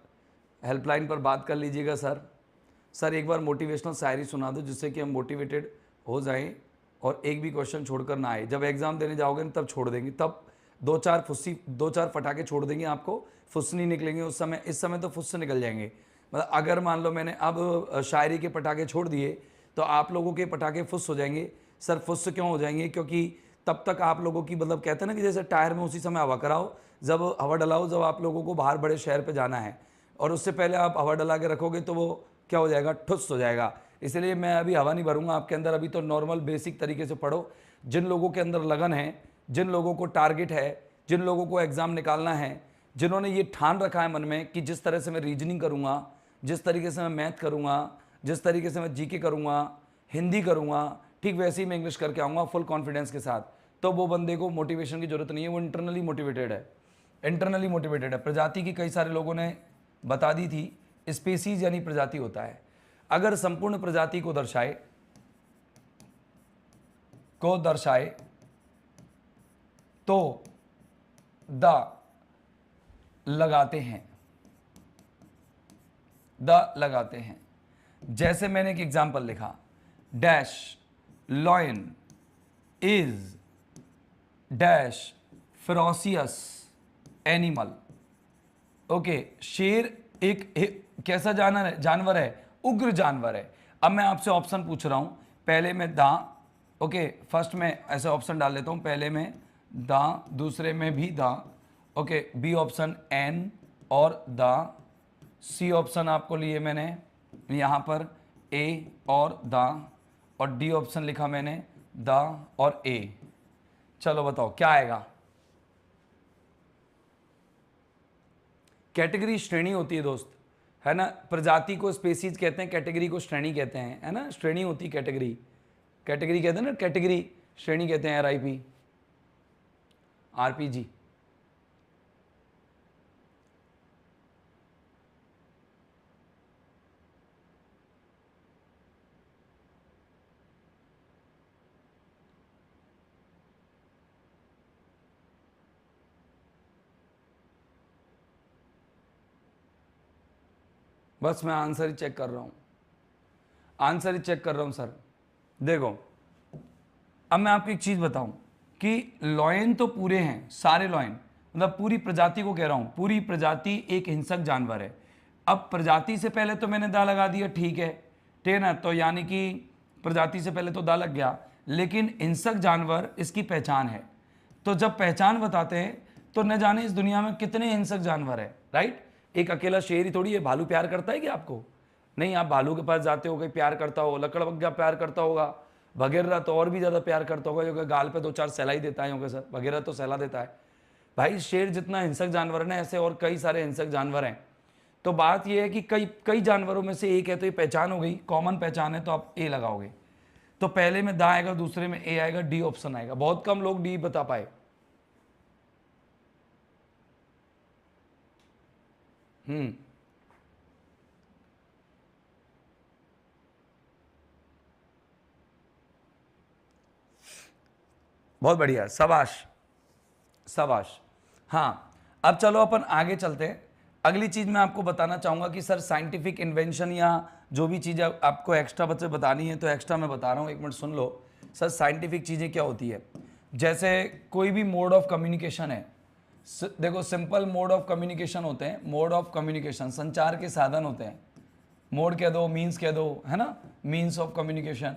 हेल्पलाइन पर बात कर लीजिएगा सर एक बार मोटिवेशनल शायरी सुना दो जिससे कि हम मोटिवेटेड हो जाएं और एक भी क्वेश्चन छोड़कर ना आए। जब एग्जाम देने जाओगे ना तब छोड़ देंगे, तब दो चार फटाके छोड़ देंगे, आपको फुस्स नहीं निकलेंगे उस समय। इस समय तो फुस्स निकल जाएंगे। मतलब अगर मान लो मैंने अब शायरी के पटाखे छोड़ दिए तो आप लोगों के पटाखे फुस्स हो जाएंगे। सर फुस्स क्यों हो जाएंगे? क्योंकि तब तक आप लोगों की, मतलब कहते हैं ना कि जैसे टायर में उसी समय हवा कराओ, जब हवा डलाओ, जब आप लोगों को बाहर बड़े शहर पे जाना है और उससे पहले आप हवा डला के रखोगे तो वो क्या हो जाएगा? ठुस हो जाएगा। इसलिए मैं अभी हवा नहीं भरूंगा आपके अंदर, अभी तो नॉर्मल बेसिक तरीके से पढ़ो। जिन लोगों के अंदर लगन है, जिन लोगों को टारगेट है, जिन लोगों को एग्ज़ाम निकालना है, जिन्होंने ये ठान रखा है मन में कि जिस तरह से मैं रीजनिंग करूँगा, जिस तरीके से मैं मैथ करूँगा, जिस तरीके से मैं जीके करूँगा, हिंदी करूँगा, ठीक वैसे ही मैं इंग्लिश करके आऊँगा फुल कॉन्फिडेंस के साथ, तो वो बंदे को मोटिवेशन की जरूरत नहीं है, वो इंटरनली मोटिवेटेड है, इंटरनली मोटिवेटेड है। प्रजाति की कई सारे लोगों ने बता दी थी, स्पीसीज यानी प्रजाति होता है। अगर संपूर्ण प्रजाति को दर्शाए तो द लगाते हैं, द लगाते हैं। जैसे मैंने एक एग्जांपल लिखा, dash lion is dash ferocious animal. Okay, शेर एक कैसा जानवर है? उग्र जानवर है। अब मैं आपसे ऑप्शन पूछ रहा हूं, पहले में दा, ओके, फर्स्ट में ऐसे ऑप्शन डाल लेता हूं, पहले में दा, दूसरे में भी दा, ओके, बी ऑप्शन एन और दा, सी ऑप्शन आपको लिए मैंने यहां पर ए और दा, और डी ऑप्शन लिखा मैंने दा और ए। चलो बताओ क्या आएगा? कैटेगरी श्रेणी होती है दोस्त, है ना। प्रजाति को स्पेसीज कहते हैं, कैटेगरी को श्रेणी कहते हैं, है ना। श्रेणी होती है कैटेगरी, कैटेगरी कहते हैं ना, कैटेगरी श्रेणी कहते हैं। RIP RPG। बस मैं आंसर ही चेक कर रहा हूं, आंसर ही चेक कर रहा हूं सर। देखो, अब मैं आपको एक चीज बताऊं कि लॉयन तो पूरे हैं, सारे लॉयन, मतलब पूरी प्रजाति को कह रहा हूं, पूरी प्रजाति एक हिंसक जानवर है। अब प्रजाति से पहले तो मैंने दा लगा दिया, ठीक है ना, तो यानी कि प्रजाति से पहले तो दा लग गया, लेकिन हिंसक जानवर इसकी पहचान है। तो जब पहचान बताते हैं तो न जाने इस दुनिया में कितने हिंसक जानवर है, राइट। एक अकेला शेर ही थोड़ी है। भालू प्यार करता है कि आपको? नहीं, आप भालू के पास जाते हो, कोई प्यार करता हो, लकड़बग्गा प्यार करता होगा, भगेररा तो और भी ज़्यादा प्यार करता होगा, जो कि गाल पे 2-4 सहला ही देता है, क्योंकि सर भगेररा तो सहला देता है। भाई शेर जितना हिंसक जानवर है ना, ऐसे और कई सारे हिंसक जानवर हैं। तो बात यह है कि कई जानवरों में से एक है, तो ये पहचान हो गई, कॉमन पहचान है, तो आप ए लगाओगे। तो पहले में दा आएगा, दूसरे में ए आएगा, डी ऑप्शन आएगा। बहुत कम लोग डी बता पाए। बहुत बढ़िया, शाबाश शाबाश। हाँ, अब चलो अपन आगे चलते हैं। अगली चीज मैं आपको बताना चाहूंगा कि सर साइंटिफिक इन्वेंशन या जो भी चीज़ आपको एक्स्ट्रा बच्चे बतानी है तो एक्स्ट्रा मैं बता रहा हूँ, एक मिनट सुन लो। सर साइंटिफिक चीज़ें क्या होती है? जैसे कोई भी मोड ऑफ कम्युनिकेशन है, देखो सिंपल मोड ऑफ कम्युनिकेशन होते हैं, मोड ऑफ कम्युनिकेशन संचार के साधन होते हैं। मोड कह दो, मीन्स कह दो, है ना, मीन्स ऑफ कम्युनिकेशन।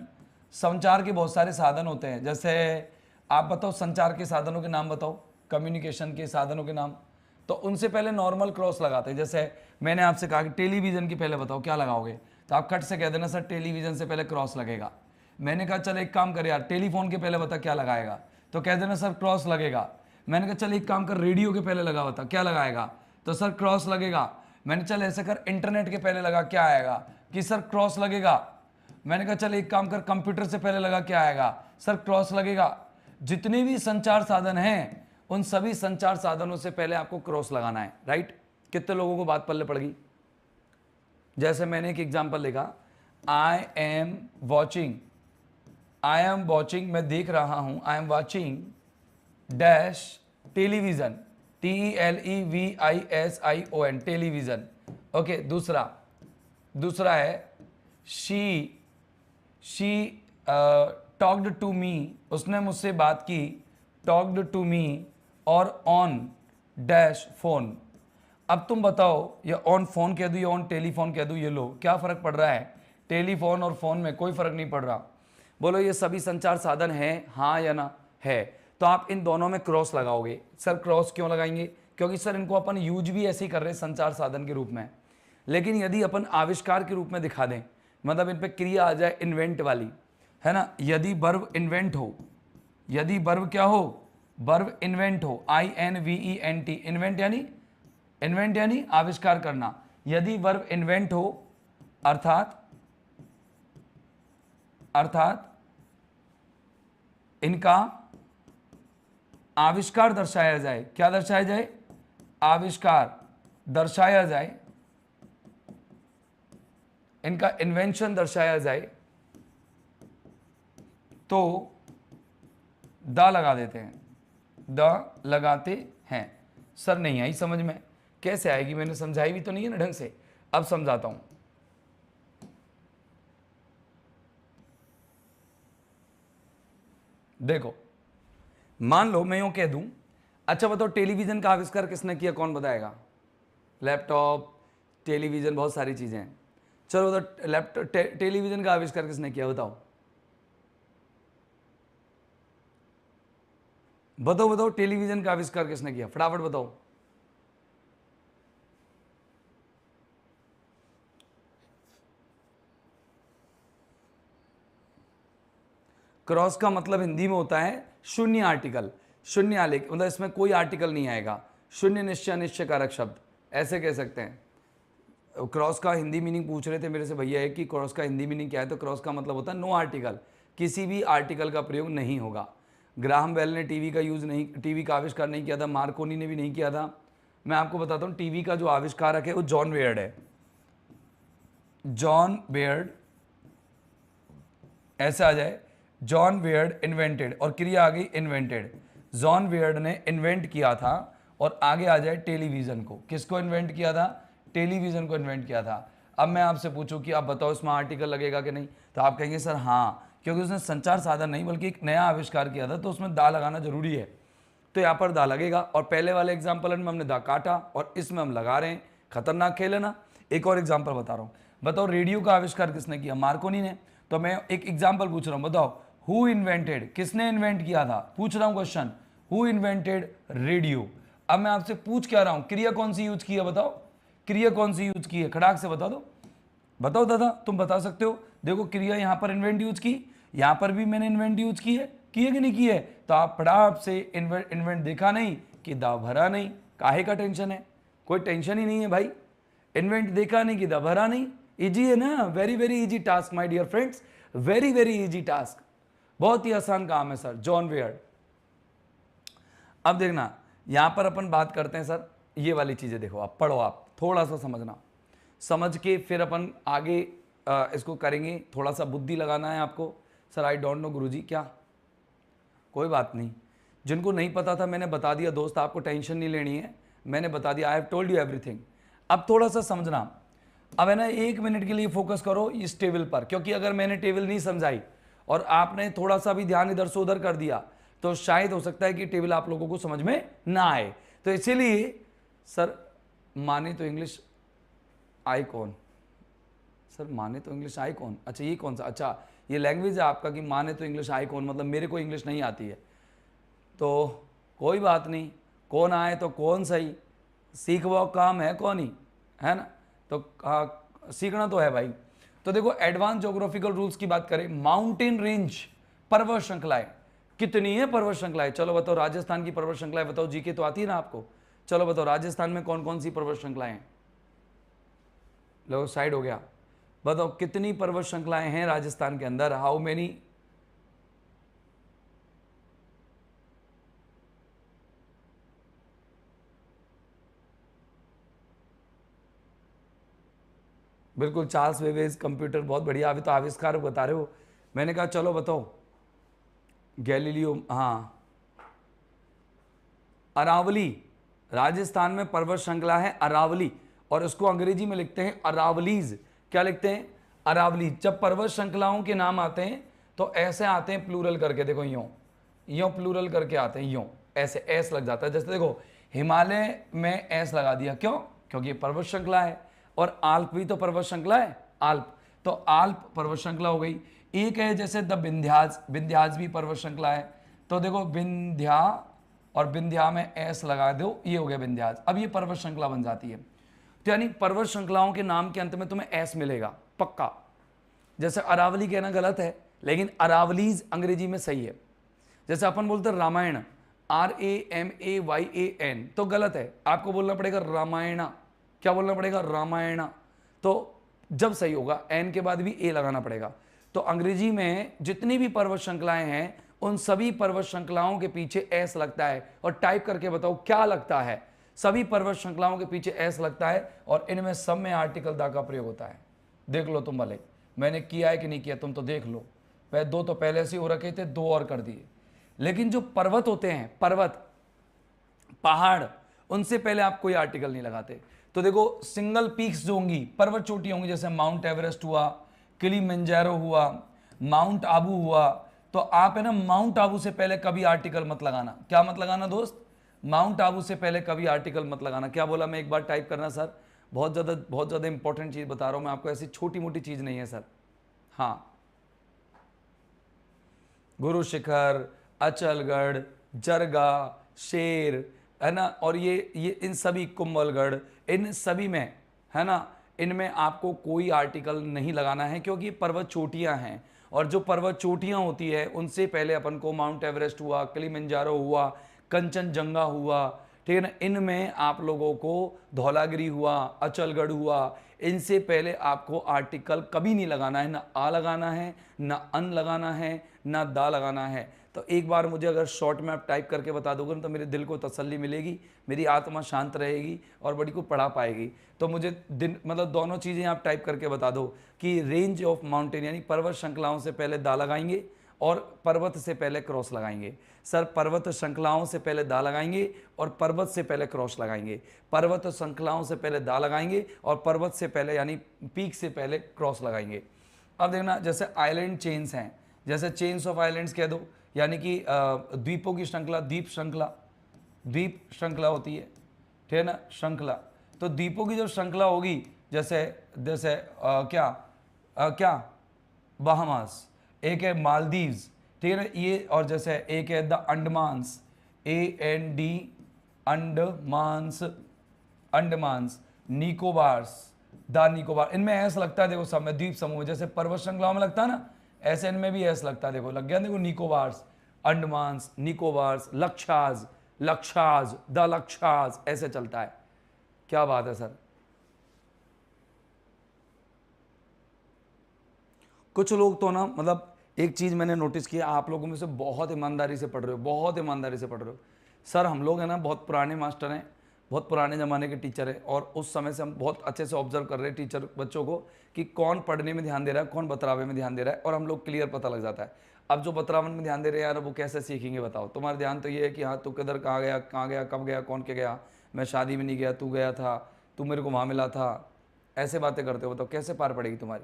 संचार के बहुत सारे साधन होते हैं। जैसे आप बताओ संचार के साधनों के नाम बताओ, कम्युनिकेशन के साधनों के नाम। तो उनसे पहले नॉर्मल क्रॉस लगाते हैं। जैसे मैंने आपसे कहा कि टेलीविजन की पहले बताओ क्या लगाओगे, तो आप कट से कह देना सर टेलीविजन से पहले क्रॉस लगेगा। मैंने कहा चल एक काम कर यार, टेलीफोन के पहले बता क्या लगाएगा, तो कह देना सर क्रॉस लगेगा। मैंने कहा चल एक काम कर, रेडियो के पहले लगा बता क्या लगाएगा, तो सर क्रॉस लगेगा। मैंने चल ऐसे कर, इंटरनेट के पहले लगा क्या आएगा, कि सर क्रॉस लगेगा। मैंने कहा चल एक काम कर, कंप्यूटर से पहले लगा क्या आएगा, सर क्रॉस लगेगा। जितने भी संचार साधन हैं उन सभी संचार साधनों से पहले आपको क्रॉस लगाना है, राइट। कितने लोगों को बात पल्ले पड़ गई? जैसे मैंने एक एग्जांपल लिखा, आई एम वॉचिंग, मैं देख रहा हूं, I am watching dash television, TELEVISION, television. Okay, दूसरा है शी टॉक्ड टू मी, उसने मुझसे बात की, टॉक्ड टू मी, और ऑन डैश फोन। अब तुम बताओ ये ऑन फोन कह दूं या ऑन टेलीफोन कह दूं, ये लो क्या फर्क पड़ रहा है? टेलीफोन और फोन में कोई फर्क नहीं पड़ रहा। बोलो ये सभी संचार साधन हैं, हाँ या ना? है। तो आप इन दोनों में क्रॉस लगाओगे। सर क्रॉस क्यों लगाएंगे? क्योंकि सर इनको अपन यूज भी ऐसे ही कर रहे हैं संचार साधन के रूप में, लेकिन यदि अपन आविष्कार के रूप में दिखा दें, मतलब इन पे क्रिया आ जाए इन्वेंट वाली, है ना। यदि वर्ब इन्वेंट हो, यदि वर्ब क्या हो, वर्ब इन्वेंट हो, INVENT, इन्वेंट यानी आविष्कार करना। यदि वर्ब इन्वेंट हो अर्थात इनका आविष्कार दर्शाया जाए। क्या दर्शाया जाए? आविष्कार दर्शाया जाए, इनका इन्वेंशन दर्शाया जाए, तो द लगा देते हैं, द लगाते हैं। सर नहीं आई समझ में, कैसे आएगी, मैंने समझाई भी तो नहीं है ना ढंग से। अब समझाता हूं। देखो मान लो मैं यूं कह दूं, अच्छा बताओ टेलीविजन का आविष्कार किसने किया, कौन बताएगा? लैपटॉप, टेलीविजन, बहुत सारी चीजें हैं। चलो बताओ लैपटॉप टेलीविजन का आविष्कार किसने किया, बताओ बताओ बताओ, टेलीविजन का आविष्कार किसने किया, फटाफट बताओ। क्रॉस का मतलब हिंदी में होता है शून्य आर्टिकल, शून्य आलेख, मतलब इसमें कोई आर्टिकल नहीं आएगा, शून्य निश्चय निश्चय कारक शब्द, ऐसे कह सकते हैं। क्रॉस का हिंदी मीनिंग पूछ रहे थे मेरे से भैया है कि क्रॉस का हिंदी मीनिंग क्या है, तो क्रॉस का मतलब होता है नो आर्टिकल, किसी भी आर्टिकल का प्रयोग नहीं होगा। ग्राहम बेल ने टीवी का यूज नहीं, टीवी का आविष्कार नहीं किया था, मार्कोनी ने भी नहीं किया था। मैं आपको बताता हूँ टीवी का जो आविष्कारक है वो जॉन बेयर्ड है, जॉन बेयर्ड, ऐसे आ जाए, जॉन बेयर्ड इन्वेंटेड, और क्रिया आ गई इन्वेंटेड। जॉन बेयर्ड ने इन्वेंट किया था, और आगे आ जाए टेलीविजन को, किसको इन्वेंट किया था? टेलीविजन को इन्वेंट किया था। अब मैं आपसे पूछूं कि आप बताओ इसमें आर्टिकल लगेगा कि नहीं, तो आप कहेंगे सर हाँ, क्योंकि उसने संचार साधन नहीं बल्कि एक नया आविष्कार किया था, तो उसमें दा लगाना जरूरी है, तो यहाँ पर दा लगेगा। और पहले वाले एग्जाम्पल में हमने दा काटा और इसमें हम लगा रहे हैं, खतरनाक खेल है ना। एक और एग्जाम्पल बता रहा हूँ, बताओ रेडियो का आविष्कार किसने किया? मार्कोनी ने। तो मैं एक एग्जाम्पल पूछ रहा हूँ, बताओ हु इन्वेंटेड, किसने इन्वेंट किया था, पूछ रहा हूँ क्वेश्चन, हु इन्वेंटेड रेडियो। अब मैं आपसे पूछ क्या रहा हूँ, क्रिया कौन सी यूज की है, बताओ क्रिया कौन सी यूज की है, खड़ाक से बता दो, बताओ दादा, तुम बता सकते हो। देखो क्रिया यहाँ पर इन्वेंट यूज की, यहाँ पर भी मैंने इन्वेंट यूज की है कि नहीं की है, तो आप फटाफट से इन्वेंट देखा नहीं कि दा भरा नहीं, काहे का टेंशन है, कोई टेंशन ही नहीं है भाई, इन्वेंट देखा नहीं कि दा भरा नहीं, इजी है ना, very very easy task my dear friends, very very easy task, बहुत ही आसान काम है सर, जॉन बेयर्ड। अब देखना यहां पर अपन बात करते हैं सर, ये वाली चीजें देखो, आप पढ़ो, आप थोड़ा सा समझना, समझ के फिर अपन आगे इसको करेंगे, थोड़ा सा बुद्धि लगाना है आपको। सर आई डोंट नो गुरुजी, क्या? कोई बात नहीं, जिनको नहीं पता था मैंने बता दिया दोस्त, आपको टेंशन नहीं लेनी है, मैंने बता दिया, I have told you everything. अब थोड़ा सा समझना, अब है ना 1 मिनट के लिए फोकस करो इस टेबल पर, क्योंकि अगर मैंने टेबल नहीं समझाई और आपने थोड़ा सा भी ध्यान इधर से उधर कर दिया तो शायद हो सकता है कि टेबल आप लोगों को समझ में ना आए। तो इसीलिए सर माने तो इंग्लिश आई कौन, सर माने तो इंग्लिश आई कौन, अच्छा ये कौन सा, अच्छा ये लैंग्वेज है आपका कि माने तो इंग्लिश आई कौन, मतलब मेरे को इंग्लिश नहीं आती है, तो कोई बात नहीं, कौन आए तो कौन सही, सीख वो काम है कौन ही, है ना, तो सीखना तो है भाई। तो देखो एडवांस ज्योग्राफिकल रूल्स की बात करें, माउंटेन रेंज, पर्वत श्रृंखलाएं कितनी है, पर्वत श्रृंखलाएं, चलो बताओ राजस्थान की पर्वत श्रृंखलाएं बताओ, जीके तो आती है ना आपको, चलो बताओ राजस्थान में कौन कौन सी पर्वत श्रृंखलाएं हैं, लो साइड हो गया, बताओ कितनी पर्वत श्रृंखलाएं हैं राजस्थान के अंदर, हाउ मेनी? बिल्कुल चार्ल्स बेबेज कंप्यूटर, बहुत बढ़िया, अभी तो आविष्कार बता रहे हो, मैंने कहा चलो बताओ, गैलीलियो, हाँ अरावली, राजस्थान में पर्वत श्रृंखला है अरावली, और उसको अंग्रेजी में लिखते हैं अरावलीज, क्या लिखते हैं? अरावली। जब पर्वत श्रृंखलाओं के नाम आते हैं तो ऐसे आते हैं प्लूरल करके, देखो यूं यूं प्लूरल करके आते हैं, यूं ऐसे एस लग जाता है, जैसे देखो हिमालय में एस लगा दिया, क्यों? क्योंकि ये पर्वत श्रृंखला है, और आल्प भी तो पर्वत श्रृंखला है, आल्प, तो आल्प पर्वत श्रृंखला हो गई। एक है जैसे द विंध्याज, विंध्याज भी पर्वत श्रृंखला है, तो देखो विंध्या और विंध्या में एस लगा दो, ये हो गया विंध्याज, अब ये पर्वत श्रृंखला बन जाती है। तो यानी पर्वत श्रृंखलाओं के नाम के अंत में तुम्हें एस मिलेगा पक्का। जैसे अरावली कहना गलत है, लेकिन अरावलीज अंग्रेजी में सही है। जैसे अपन बोलते हैं रामायण, RAMAYAN, तो गलत है, आपको बोलना पड़ेगा रामायणा, क्या बोलना पड़ेगा? रामायणा, तो जब सही होगा एन के बाद भी ए लगाना पड़ेगा। तो अंग्रेजी में जितनी भी पर्वत श्रृंखलाएं हैं उन सभी पर्वत श्रृंखलाओं के पीछे एस लगता है, और टाइप करके बताओ क्या लगता है, सभी पर्वत श्रृंखलाओं के पीछे एस लगता है, और इनमें सब में आर्टिकल दा का प्रयोग होता है। देख लो तुम भले, मैंने किया है कि नहीं किया, तुम तो देख लो, वह 2 तो पहले से हो रखे थे, 2 और कर दिए। लेकिन जो पर्वत होते हैं, पर्वत पहाड़, उनसे पहले आप कोई आर्टिकल नहीं लगाते। तो देखो सिंगल पीक्स जो होंगी, पर्वत चोटी होंगी, जैसे माउंट एवरेस्ट हुआ, किलिमंजारो हुआ, माउंट आबू हुआ, तो आप है ना माउंट आबू से पहले कभी आर्टिकल मत लगाना। क्या मत लगाना दोस्त? माउंट आबू से पहले कभी आर्टिकल मत लगाना। क्या बोला मैं? एक बार टाइप करना सर। बहुत ज़्यादा इंपॉर्टेंट चीज़ बता रहा हूँ मैं आपको, ऐसी छोटी मोटी चीज़ नहीं है सर। हाँ, गुरु शिखर, अचलगढ़, जरगा, शेर, है ना, और ये इन सभी, कुंभलगढ़, इन सभी में, है ना, इनमें आपको कोई आर्टिकल नहीं लगाना है, क्योंकि पर्वत चोटियां हैं। और जो पर्वत चोटियां होती है उनसे पहले अपन को माउंट एवरेस्ट हुआ, किलिमंजारो हुआ, कंचनजंगा हुआ, ठीक है ना, इनमें आप लोगों को धौलागिरी हुआ, अचलगढ़ हुआ, इनसे पहले आपको आर्टिकल कभी नहीं लगाना है। ना आ लगाना है, ना अन लगाना है, ना दा लगाना है। तो एक बार मुझे अगर शॉर्ट में आप टाइप करके बता दोगे ना, तो मेरे दिल को तसल्ली मिलेगी, मेरी आत्मा शांत रहेगी और बड़ी को पढ़ा पाएगी। तो मुझे दिन मतलब दोनों चीज़ें आप टाइप करके बता दो कि रेंज ऑफ माउंटेन, यानी पर्वत श्रृंखलाओं से पहले दा लगाएंगे और पर्वत से पहले क्रॉस लगाएंगे। सर पर्वत श्रृंखलाओं से पहले दा लगाएंगे और पर्वत से पहले क्रॉस लगाएंगे। पर्वत श्रृंखलाओं से पहले दा लगाएंगे और पर्वत से पहले यानी पीक से पहले क्रॉस लगाएंगे। अब देखना, जैसे आइलैंड चेन्स हैं, जैसे चेन्स ऑफ आइलैंड्स कह दो, यानी कि द्वीपों की श्रृंखला, द्वीप श्रृंखला होती है, ठीक है ना, श्रृंखला। तो द्वीपों की जो श्रृंखला होगी, जैसे जैसे क्या बहामास, एक है मालदीव्स, ठीक है ना, ये, और जैसे एक है the Andamans, AND, Andamans, Nicobars, the Nicobar. इनमें ऐसा लगता है देखो सब में, द्वीप समूह, जैसे पर्वत श्रृंखलाओं में लगता है ना, ऐसे इनमें भी ऐसा लगता है। देखो लग गया, देखो निकोबार्स, अंडमान्स, निकोबार्स, लक्षाज, द लक्षाज, ऐसे चलता है। क्या बात है सर। कुछ लोग तो ना, मतलब एक चीज़ मैंने नोटिस किया, आप लोगों में से बहुत ईमानदारी से पढ़ रहे हो, बहुत ईमानदारी से पढ़ रहे हो। सर हम लोग हैं ना बहुत पुराने मास्टर हैं, बहुत पुराने ज़माने के टीचर हैं, और उस समय से हम बहुत अच्छे से ऑब्जर्व कर रहे हैं टीचर बच्चों को कि कौन पढ़ने में ध्यान दे रहा है, कौन बतरावे में ध्यान दे रहा है, और हम लोग क्लियर पता लग जाता है। अब जो बतरावन में ध्यान दे रहे हैं यार, वो कैसे सीखेंगे बताओ? तुम्हारा ध्यान तो ये है कि हाँ तू किधर कहाँ गया, कब गया, कौन के गया, मैं शादी में नहीं गया, तू गया था, तू मेरे को वहाँ मिला था, ऐसे बातें करते हो, बताओ कैसे पार पड़ेगी तुम्हारी?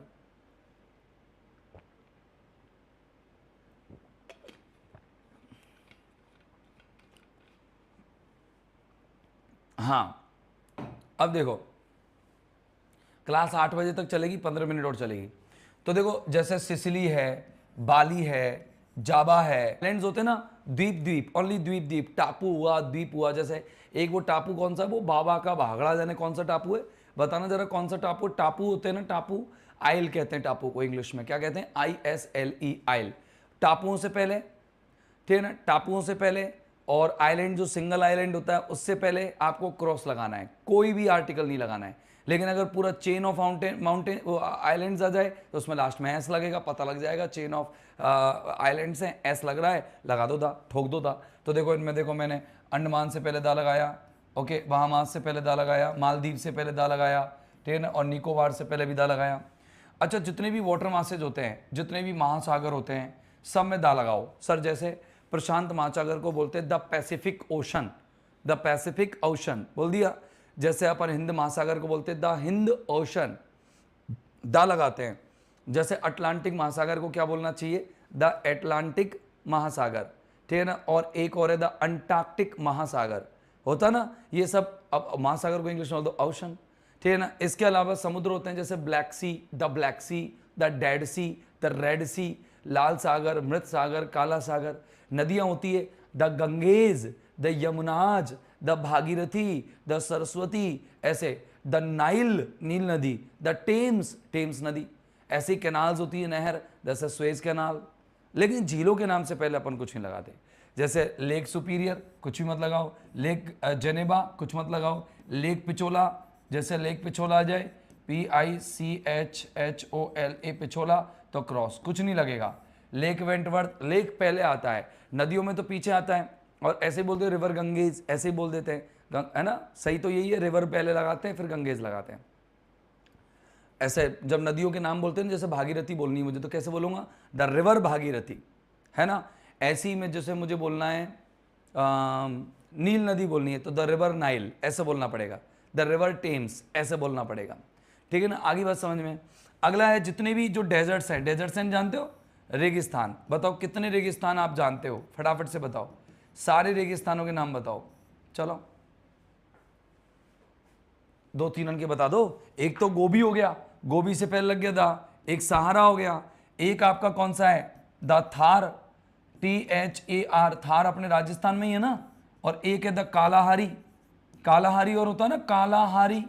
हाँ, अब देखो क्लास 8 बजे तक चलेगी, 15 मिनट और चलेगी। तो देखो जैसे सिसिली है, बाली है, जावा है, आइलैंड्स होते हैं ना, द्वीप, ओनली द्वीप, टापू हुआ, द्वीप हुआ। जैसे एक वो टापू कौन सा, वो बाबा का भागड़ा, जाने कौन सा टापू है, बताना जरा कौन सा टापू। टापू होते हैं ना, टापू, आइल कहते हैं टापू को, इंग्लिश में क्या कहते हैं? ISLE, आइल। टापुओं से पहले, ठीक है ना, टापुओं से पहले, और आइलैंड जो सिंगल आइलैंड होता है उससे पहले आपको क्रॉस लगाना है, कोई भी आर्टिकल नहीं लगाना है। लेकिन अगर पूरा चेन ऑफ माउंटेन आइलैंड्स आ जाए तो उसमें लास्ट में एस लगेगा, पता लग जाएगा चेन ऑफ आइलैंड्स हैं, एस लग रहा है, लगा दो दा, ठोक दो दा। तो देखो इनमें देखो मैंने अंडमान से पहले दा लगाया, ओके, बहामास से पहले दा लगाया, मालदीव से पहले दा लगाया, ठीक है ना, और निकोबार से पहले भी दा लगाया। अच्छा, जितने भी वाटर मासेज होते हैं, जितने भी महासागर होते हैं, सब में दा लगाओ। सर जैसे प्रशांत महासागर को बोलते हैं the Pacific ocean, the Pacific ocean बोल दिया। जैसे अपन हिंद महासागर को बोलते हैं द हिंद ओशन, दा लगाते हैं। जैसे अटलांटिक महासागर को क्या बोलना चाहिए? द एटलांटिक महासागर, ठीक है ना। और एक और है द अंटार्कटिक महासागर, होता ना ये सब। अब महासागर को इंग्लिश में बोल दो ओशन, ठीक है ना। इसके अलावा समुद्र होते हैं, जैसे black sea, the dead sea, the red sea, लाल सागर, मृत सागर, काला सागर। नदियां होती है the Ganges, the Yamunas, the Bhagirathi, the Saraswati, ऐसे द नाइल, नील नदी, द टेम्स नदी। ऐसी कैनाल्स होती है, नहर, जैसे स्वेज कैनाल। लेकिन झीलों के नाम से पहले अपन कुछ नहीं लगाते। जैसे लेक सुपीरियर, कुछ भी मत लगाओ। लेक जेनेवा, कुछ मत लगाओ। लेक पिचोला, जैसे लेक पिचोला आ जाए, PICHHOLA, पिछोला, तो क्रॉस, कुछ नहीं लगेगा। लेक वेंटवर्थ, लेक पहले आता है, नदियों में तो पीछे आता है। और ऐसे बोलते हैं रिवर गंगेज, ऐसे ही बोल देते हैं, है ना। सही तो यही है, रिवर पहले लगाते हैं फिर गंगेज लगाते हैं। ऐसे जब नदियों के नाम बोलते हैं, जैसे भागीरथी बोलनी है मुझे, तो कैसे बोलूँगा? द रिवर भागीरथी, है ना। ऐसे ही में जैसे मुझे बोलना है नील नदी बोलनी है तो द रिवर नाइल ऐसे बोलना पड़ेगा, द रिवर टेम्स ऐसे बोलना पड़ेगा, ठीक है ना। आगे बात समझ में। अगला है जितने भी जो डेजर्ट्स हैं, डेजर्ट्स हैं जानते हो, रेगिस्तान। बताओ कितने रेगिस्तान आप जानते हो, फटाफट से बताओ, सारे रेगिस्तानों के नाम बताओ। चलो 2-3 अंक बता दो। एक तो गोबी हो गया, गोबी से पहले लग गया दा। एक सहारा हो गया। एक आपका कौन सा है, द थार, THAR, थार अपने राजस्थान में ही है ना। और एक है द कालाहारी, कालाहारी और होता है ना कालाहारी,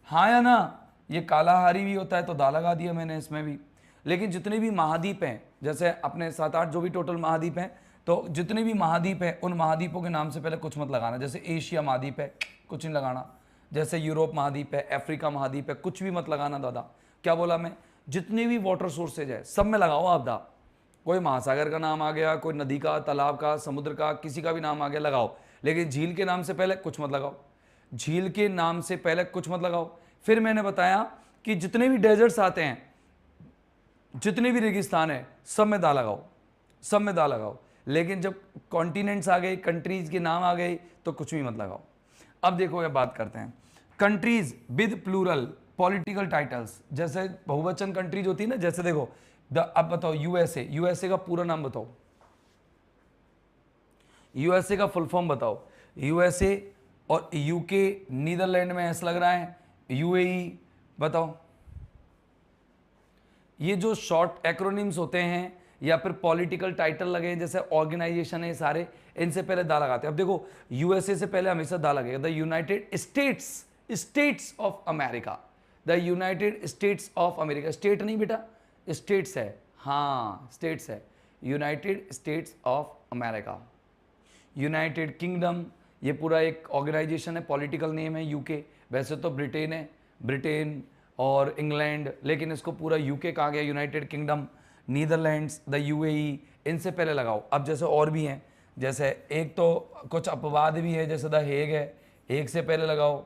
हाँ या ना, ये कालाहारी भी होता है, तो दा लगा दिया मैंने इसमें भी। लेकिन जितने भी महाद्वीप हैं, जैसे अपने 7-8 जो भी टोटल महाद्वीप हैं, तो जितने भी महाद्वीप हैं उन महाद्वीपों के नाम से पहले कुछ मत लगाना। जैसे एशिया महाद्वीप है, कुछ नहीं लगाना। जैसे यूरोप महाद्वीप है, अफ्रीका महाद्वीप है, कुछ भी मत लगाना दादा। क्या बोला मैं, जितने भी वाटर सोर्सेज है सब में लगाओ आप दा। कोई महासागर का नाम आ गया, कोई नदी का, तालाब का, समुद्र का, किसी का भी नाम आ गया लगाओ, लेकिन झील के नाम से पहले कुछ मत लगाओ, झील के नाम से पहले कुछ मत लगाओ। फिर मैंने बताया कि जितने भी डेजर्ट्स आते हैं, जितने भी रेगिस्तान है, सब में दा लगाओ, सब में दा लगाओ। लेकिन जब कॉन्टिनेंट्स आ गए, कंट्रीज के नाम आ गए, तो कुछ भी मत लगाओ। अब देखो ये बात करते हैं countries with plural political titles. जैसे बहुवचन कंट्रीज होती है ना, जैसे देखो अब बताओ यूएसए, यूएसए का पूरा नाम बताओ, यूएसए का फुल फॉर्म बताओ। यूएसए और यूके, नीदरलैंड में ऐसा लग रहा है, यूएई, बताओ। ये जो शॉर्ट एक्रोनिम्स होते हैं या फिर पॉलिटिकल टाइटल लगे हैं, जैसे ऑर्गेनाइजेशन है सारे, इनसे पहले दा लगाते हैं। अब देखो यूएसए से पहले हमेशा दा लगेगा, the United states, states of America, the United states of America. State नहीं बेटा, स्टेट्स है, हाँ स्टेट्स है, United states of America. United kingdom, ये पूरा एक ऑर्गेनाइजेशन है, पॉलिटिकल नेम है। यूके वैसे तो ब्रिटेन है, ब्रिटेन और इंग्लैंड, लेकिन इसको पूरा यूके कहा गया, United kingdom. Netherlands, the UAE, इनसे पहले लगाओ। अब जैसे और भी हैं, जैसे एक तो कुछ अपवाद भी है, जैसे द हेग है, हेग से पहले लगाओ।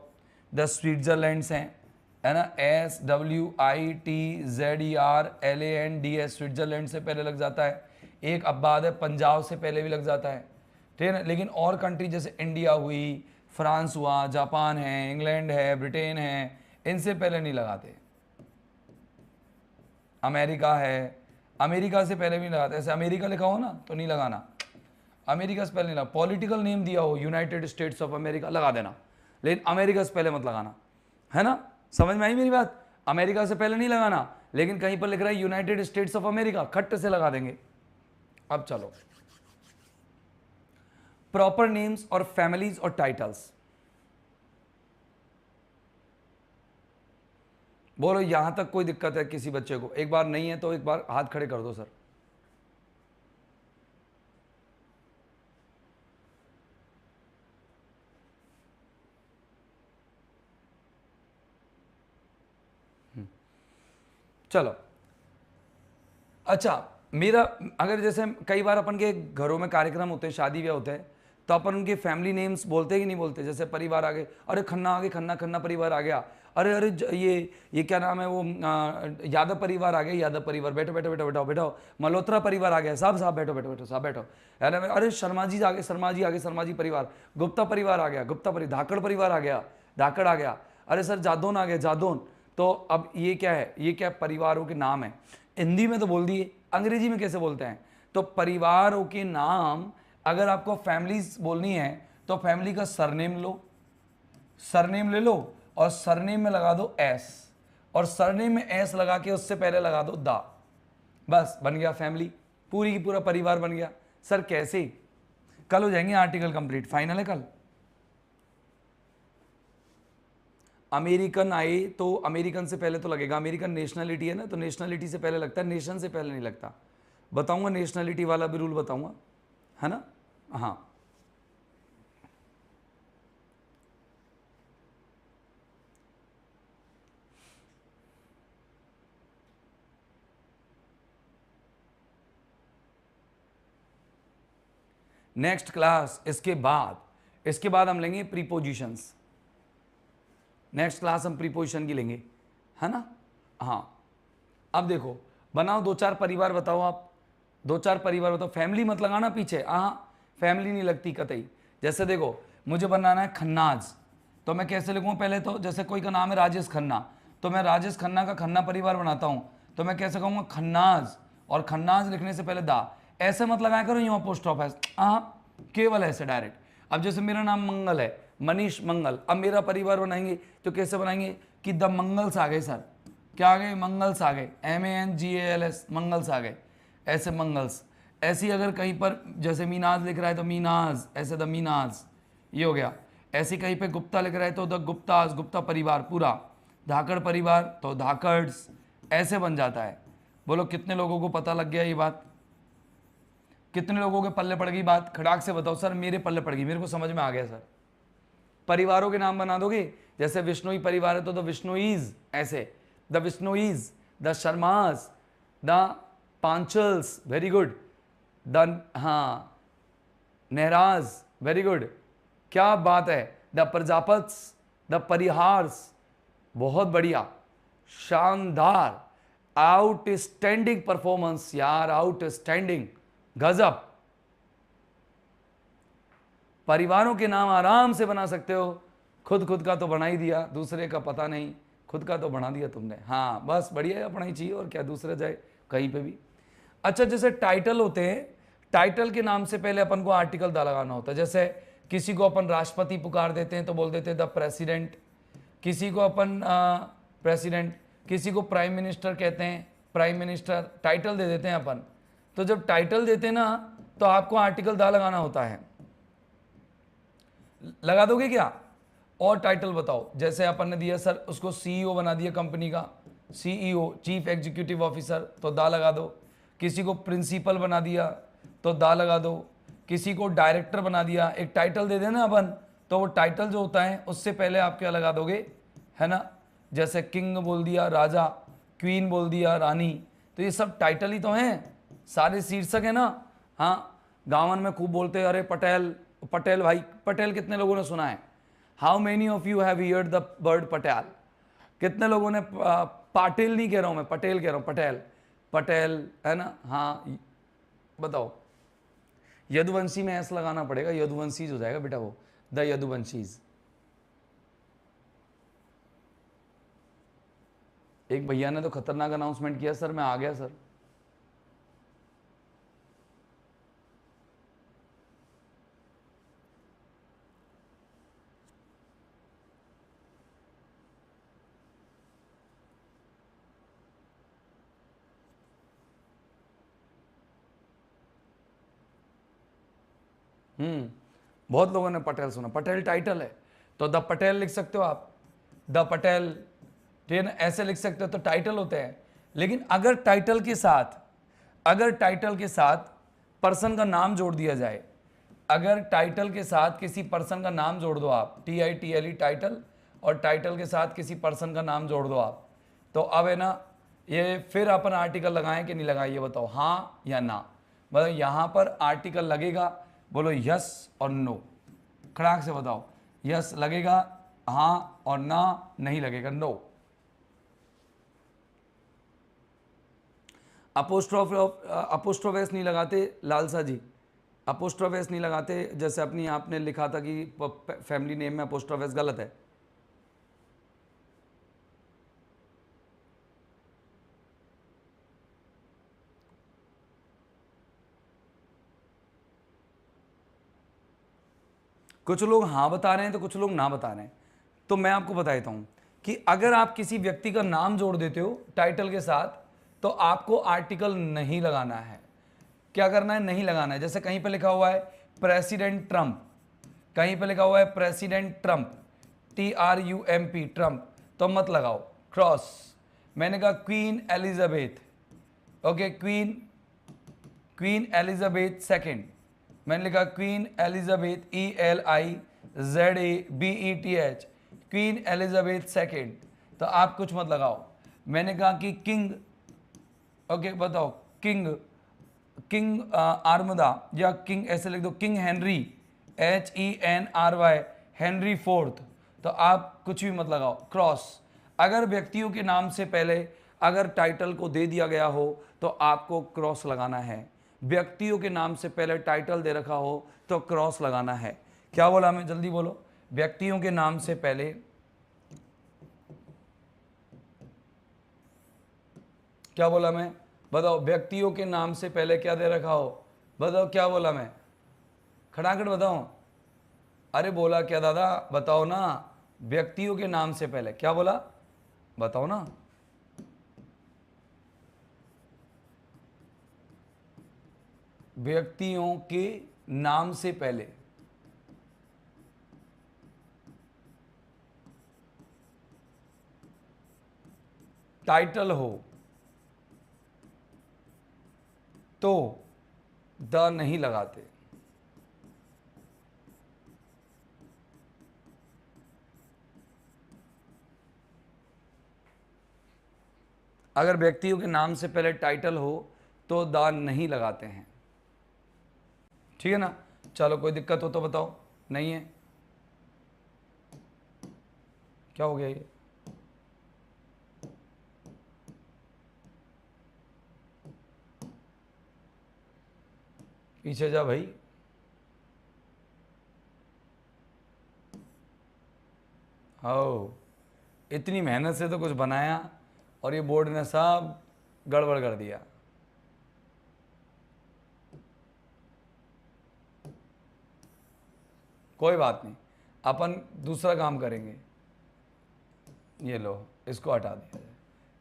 द स्विट्जरलैंड्स हैं, है ना, SWITZERLANDS, स्विट्जरलैंड से पहले लग जाता है। एक अपवाद है, पंजाब से पहले भी लग जाता है, ठीक है ना। लेकिन और कंट्री जैसे इंडिया हुई, फ्रांस हुआ, जापान है, इंग्लैंड है, ब्रिटेन है, इनसे पहले नहीं लगाते। अमेरिका है, अमेरिका से पहले भी नहीं लगाते। ऐसे अमेरिका लिखा हो ना तो नहीं लगाना, अमेरिका से पहले नहीं लगा। पॉलिटिकल नेम दिया हो यूनाइटेड स्टेट्स ऑफ अमेरिका, लगा देना, लेकिन अमेरिका से पहले मत लगाना, है ना। समझ में आई मेरी बात, अमेरिका से पहले नहीं लगाना, लेकिन कहीं पर लिख रहा है यूनाइटेड स्टेट्स ऑफ अमेरिका, खट्ट से लगा देंगे। अब चलो प्रॉपर नेम्स और फैमिलीज और टाइटल्स। बोलो यहां तक कोई दिक्कत है किसी बच्चे को? एक बार नहीं है तो एक बार हाथ खड़े कर दो सर। चलो अच्छा, मेरा अगर जैसे कई बार अपन के घरों में कार्यक्रम होते हैं, शादी ब्याह होते हैं, तो अपन उनके फैमिली नेम्स बोलते हैं कि नहीं बोलते? जैसे परिवार आ गए, अरे खन्ना आ गए, खन्ना खन्ना परिवार आ गया, अरे अरे ये क्या नाम है वो, यादव परिवार आ गया, यादव परिवार, बैठो बैठो बैठो बैठो बैठो, मल्होत्रा परिवार आ गया, साहब साहब बैठो बैठो बैठो साहब बैठो, है ना। अरे शर्मा जी आ गए, शर्मा जी आ गए, शर्मा जी परिवार, गुप्ता परिवार आ गया, गुप्ता परिवार, धाकड़ परिवार आ गया, धाकड़ आ गया, अरे सर जादौन आ गया, जादौन। तो अब ये क्या है, ये क्या परिवारों के नाम है। हिंदी में तो बोल दिए, अंग्रेजी में कैसे बोलते हैं? तो परिवारों के नाम अगर आपको फैमिलीज बोलनी है तो फैमिली का सरनेम लो, सरनेम ले लो और सरनेम में लगा दो एस, और सरनेम में एस लगा के उससे पहले लगा दो दा, बस बन गया फैमिली, पूरी की पूरा परिवार बन गया। सर कैसे? कल हो जाएंगे आर्टिकल कंप्लीट, फाइनल है कल। अमेरिकन आए तो अमेरिकन से पहले तो लगेगा, अमेरिकन नेशनलिटी है ना, तो नेशनलिटी से पहले लगता है, नेशन से पहले नहीं लगता। बताऊंगा नेशनलिटी वाला भी रूल बताऊंगा, है ना। हाँ नेक्स्ट क्लास, इसके बाद हम लेंगे प्रीपोजिशंस। नेक्स्ट क्लास हम प्रीपोजिशन की लेंगे, है ना। हाँ अब देखो, बनाओ 2-4 परिवार बताओ आप, 2-4 परिवार बताओ, फैमिली मत लगाना पीछे, हाँ फैमिली नहीं लगती कतई। जैसे देखो मुझे बनाना है खन्नाज, तो मैं कैसे लिखूँ? पहले तो जैसे कोई का नाम है राजेश खन्ना, तो मैं राजेश खन्ना का खन्ना परिवार बनाता हूँ, तो मैं कैसे कहूँगा? खन्नाज। और खन्नाज लिखने से पहले दा, ऐसे मत लगाया करो यूँ अपोस्ट्रोफ, हाँ, केवल ऐसे डायरेक्ट। अब जैसे मेरा नाम मंगल है, मनीष मंगल, अब मेरा परिवार बनाएंगे तो कैसे बनाएंगे कि द मंगल्स आ गए सर, क्या आ गए? मंगल्स आ गए, MANGALS, मंगल्स आ गए, ऐसे मंगल्स। ऐसी अगर कहीं पर जैसे मीनाज लिख रहा है तो मीनाज, ऐसे द मीनाज, ये हो गया। ऐसे कहीं पे गुप्ता लिख रहा है तो द गुप्ताज, गुप्ता परिवार पूरा। धाकड़ परिवार तो धाकड़स, ऐसे बन जाता है। बोलो कितने लोगों को पता लग गया ये बात? कितने लोगों के पल्ले पड़ गई बात? खड़ाक से बताओ सर, मेरे पल्ले पड़ गई, मेरे को समझ में आ गया सर। परिवारों के नाम बना दोगे, जैसे विष्णुई परिवार है तो द विष्णुईज, ऐसे the Vishnus, the Sharmas, the Panchals, very good, the, हाँ, नेहराज, वेरी गुड, क्या बात है, द प्रजापत्स, द परिहार्स, बहुत बढ़िया, शानदार, आउटस्टैंडिंग परफॉर्मेंस यार, आउटस्टैंडिंग, गजब। परिवारों के नाम आराम से बना सकते हो। खुद का तो बना ही दिया, दूसरे का पता नहीं, खुद का तो बना दिया तुमने। हाँ बस बढ़िया है, अपना ही चाहिए, और क्या दूसरा जाए कहीं पे भी। अच्छा, जैसे टाइटल होते हैं, टाइटल के नाम से पहले अपन को आर्टिकल दा लगाना होता है। जैसे किसी को अपन राष्ट्रपति पुकार देते हैं तो बोल देते हैं द प्रेसिडेंट, किसी को अपन प्रेसिडेंट, किसी को प्राइम मिनिस्टर कहते हैं, प्राइम मिनिस्टर, टाइटल दे देते हैं अपन। तो जब टाइटल देते हैं ना तो आपको आर्टिकल दा लगाना होता है। लगा दोगे क्या? और टाइटल बताओ, जैसे अपन ने दिया सर उसको CEO बना दिया कंपनी का, CEO, चीफ एग्जीक्यूटिव ऑफिसर, तो दा लगा दो। किसी को प्रिंसिपल बना दिया तो दा लगा दो। किसी को डायरेक्टर बना दिया, एक टाइटल दे देना अपन, तो वो टाइटल जो होता है उससे पहले आप क्या लगा दोगे, है ना? जैसे किंग बोल दिया राजा, क्वीन बोल दिया रानी, तो ये सब टाइटल ही तो हैं, सारे शीर्षक है ना। हाँ, गाँवन में खूब बोलते हैं अरे पटेल, पटेल भाई, पटेल कितने लोगों ने सुना है? How many of you have heard the word Patel? कितने लोगों ने, पाटिल नहीं कह रहा हूं मैं, पटेल कह रहा हूं, पटेल, पटेल, है ना? हाँ बताओ, यदुवंशी में ऐसा लगाना पड़ेगा, यदुवंशीज हो जाएगा बेटा वो, द यदुवंशीज। एक भैया ने तो खतरनाक अनाउंसमेंट किया, सर मैं आ गया सर। बहुत लोगों ने पटेल सुना, पटेल टाइटल है तो द पटेल लिख सकते हो आप, द पटेल, ठीक है ना? ऐसे लिख सकते हो, तो टाइटल होते हैं। लेकिन अगर टाइटल के साथ, अगर टाइटल के साथ पर्सन का नाम जोड़ दिया जाए, अगर टाइटल के साथ किसी पर्सन का नाम जोड़ दो आप, TITLE टाइटल, और टाइटल के साथ किसी पर्सन का नाम जोड़ दो आप, तो अब है ना, ये फिर अपन आर्टिकल लगाएं कि नहीं लगाएं, ये बताओ, हाँ या ना? मतलब यहाँ पर आर्टिकल लगेगा, बोलो यस और नो, खड़ाक से बताओ, यस लगेगा, हाँ, और ना नहीं लगेगा, नो। अपोस्ट्रोफेस नहीं लगाते लालसा जी, अपोस्ट्रोफेस नहीं लगाते, जैसे अपनी आपने लिखा था कि फैमिली नेम में अपोस्ट्रोफेस, गलत है। कुछ लोग हाँ बता रहे हैं तो कुछ लोग ना बता रहे हैं, तो मैं आपको बता देता हूं कि अगर आप किसी व्यक्ति का नाम जोड़ देते हो टाइटल के साथ तो आपको आर्टिकल नहीं लगाना है। क्या करना है? नहीं लगाना है। जैसे कहीं पे लिखा हुआ है प्रेसिडेंट ट्रंप, कहीं पे लिखा हुआ है प्रेसिडेंट ट्रंप, TRUMP, ट्रंप, तो मत लगाओ क्रॉस। मैंने कहा queen Elizabeth, okay, queen Elizabeth second, मैंने लिखा queen Elizabeth, ELIZABETH, queen Elizabeth second, तो आप कुछ मत लगाओ। मैंने कहा कि किंग, ओके बताओ, किंग आर्मदा, या किंग ऐसे लिख दो, king Henry, HENRY, Henry fourth, तो आप कुछ भी मत लगाओ, क्रॉस। अगर व्यक्तियों के नाम से पहले अगर टाइटल को दे दिया गया हो तो आपको क्रॉस लगाना है। व्यक्तियों के नाम से पहले टाइटल दे रखा हो तो क्रॉस लगाना है। क्या बोला मैं, जल्दी बोलो। व्यक्तियों के नाम से पहले क्या बोला मैं, बताओ। व्यक्तियों के नाम से पहले क्या दे रखा हो, बताओ क्या बोला मैं, खड़ाखड़ बताओ। अरे बोला क्या दादा, बताओ ना। व्यक्तियों के नाम से पहले क्या बोला, बताओ ना। व्यक्तियों के नाम से पहले टाइटल हो तो द नहीं लगाते। अगर व्यक्तियों के नाम से पहले टाइटल हो तो द नहीं लगाते हैं, ठीक है ना। चलो कोई दिक्कत हो तो बताओ, नहीं है, क्या हो गया ये, पीछे जा भाई। हो, इतनी मेहनत से तो कुछ बनाया और ये बोर्ड ने सब गड़बड़ कर दिया। कोई बात नहीं, अपन दूसरा काम करेंगे। ये लो, इसको हटा दिया जाए,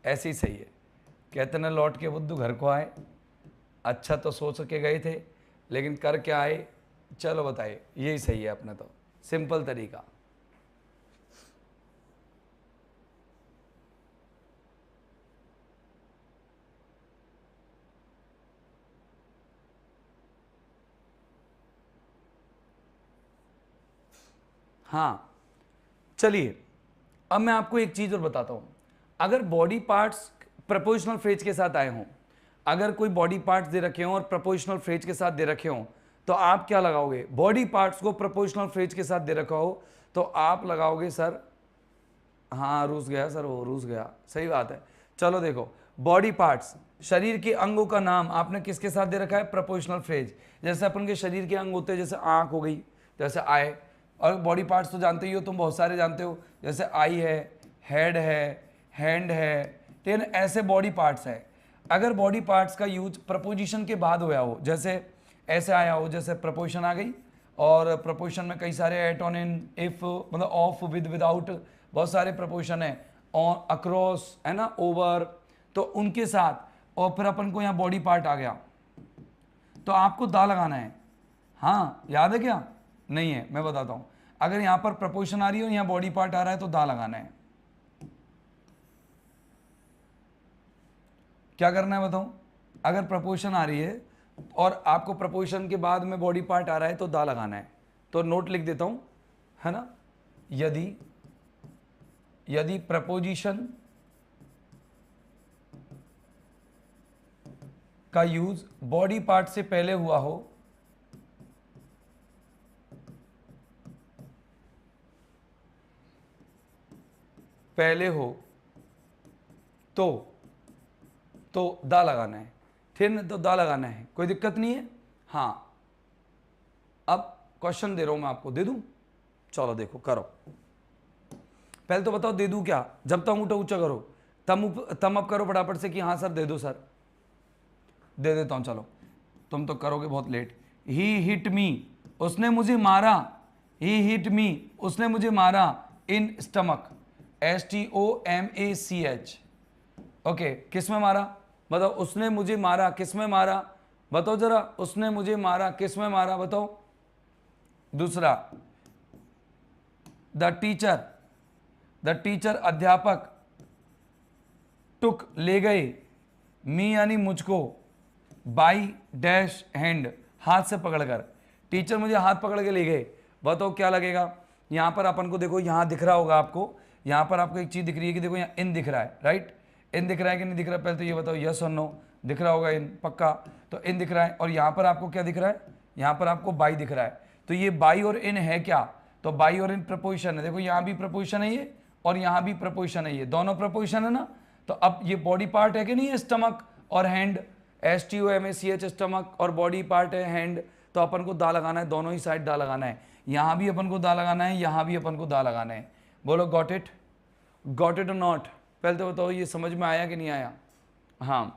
ऐसे ही सही है। कहते ना लौट के बुद्धू घर को आए। अच्छा तो सोच के गए थे, लेकिन कर क्या आए, चलो बताइए। यही सही है अपने तो, सिंपल तरीका। हाँ चलिए, अब मैं आपको एक चीज़ और बताता हूँ। अगर बॉडी पार्ट्स प्रपोजिशनल फ्रेज के साथ आए हों, अगर कोई बॉडी पार्ट्स दे रखे हों और प्रपोजिशनल फ्रेज के साथ दे रखे हों, तो आप क्या लगाओगे। बॉडी पार्ट्स को प्रपोजिशनल फ्रेज के साथ दे रखा हो तो आप लगाओगे सर, हाँ रूस गया सर, वो रूस गया, सही बात है। चलो देखो, बॉडी पार्ट्स, शरीर के अंगों का नाम आपने किसके साथ दे रखा है, प्रपोजिशनल फ्रेज। जैसे अपन के शरीर के अंग होते हैं, जैसे आंख हो गई, जैसे आए। और बॉडी पार्ट्स तो जानते ही हो तुम, बहुत सारे जानते हो, जैसे आई है, हेड है, हैंड है, तो ऐसे बॉडी पार्ट्स है। अगर बॉडी पार्ट्स का यूज प्रपोजिशन के बाद होया हो, जैसे ऐसे आया हो, जैसे प्रपोजिशन आ गई, और प्रपोजिशन में कई सारे एट, ऑन, इन, इफ, मतलब ऑफ, विद, विदाउट, बहुत सारे प्रपोजिशन है, ऑन, अक्रॉस, है ना, ओवर, तो उनके साथ, और फिर अपन को यहाँ बॉडी पार्ट आ गया तो आपको दा लगाना है। हाँ याद है क्या, नहीं है, मैं बताता हूँ। अगर यहाँ पर प्रपोजिशन आ रही है और यहाँ बॉडी पार्ट आ रहा है तो दा लगाना है। क्या करना है बताऊं, अगर प्रपोजिशन आ रही है और आपको प्रपोजिशन के बाद में बॉडी पार्ट आ रहा है तो दा लगाना है। तो नोट लिख देता हूं, है ना। यदि यदि प्रपोजिशन का यूज बॉडी पार्ट से पहले हुआ हो तो दा लगाना है, ठीक है, तो दा लगाना है, कोई दिक्कत नहीं है। हाँ अब क्वेश्चन दे रहा हूं मैं आपको, दे दूं, चलो देखो करो। पहले तो बताओ दे दूं क्या, जब तक उठा ऊंचा करो, तम अप करो फटाफट से कि हाँ सर दे दो सर, दे देता हूं, चलो तुम तो करोगे बहुत लेट। ही हिट मी, उसने मुझे मारा, ही हिट मी, उसने मुझे मारा, इन स्टमक, STOMACH, ओके, किस में मारा, बताओ। उसने मुझे मारा किस में मारा, बताओ जरा, उसने मुझे मारा किस में मारा, बताओ। दूसरा, द टीचर अध्यापक, टुक ले गए, मी यानी मुझको, बाई डैश हैंड, हाथ से पकड़कर। टीचर मुझे हाथ पकड़ के ले गए, बताओ क्या लगेगा। यहां पर अपन को देखो, यहां दिख रहा होगा आपको, यहां पर आपको एक चीज दिख रही है कि देखो यहाँ इन दिख रहा है, राइट। इन दिख रहा है कि नहीं दिख रहा, पहले तो ये बताओ, यस और नो, दिख रहा होगा इन, पक्का। तो इन दिख रहा है, और यहां पर आपको क्या दिख रहा है, यहां पर आपको बाई दिख रहा है। तो ये बाई और इन है क्या, तो बाई और इन प्रपोजिशन है। देखो यहां भी प्रपोजिशन है ये, और यहां भी प्रपोजिशन है ये, दोनों प्रपोजिशन है ना। तो अब ये बॉडी पार्ट है कि नहीं है, स्टमक और हैंड, STOMACH स्टमक, और बॉडी पार्ट है हैंड, तो अपन को दा लगाना है, दोनों ही साइड दा लगाना है। यहाँ भी अपन को दा लगाना है, यहाँ भी अपन को दा लगाना है। बोलो गॉट इट और नॉट? पहले तो बताओ ये समझ में आया कि नहीं आया? हाँ,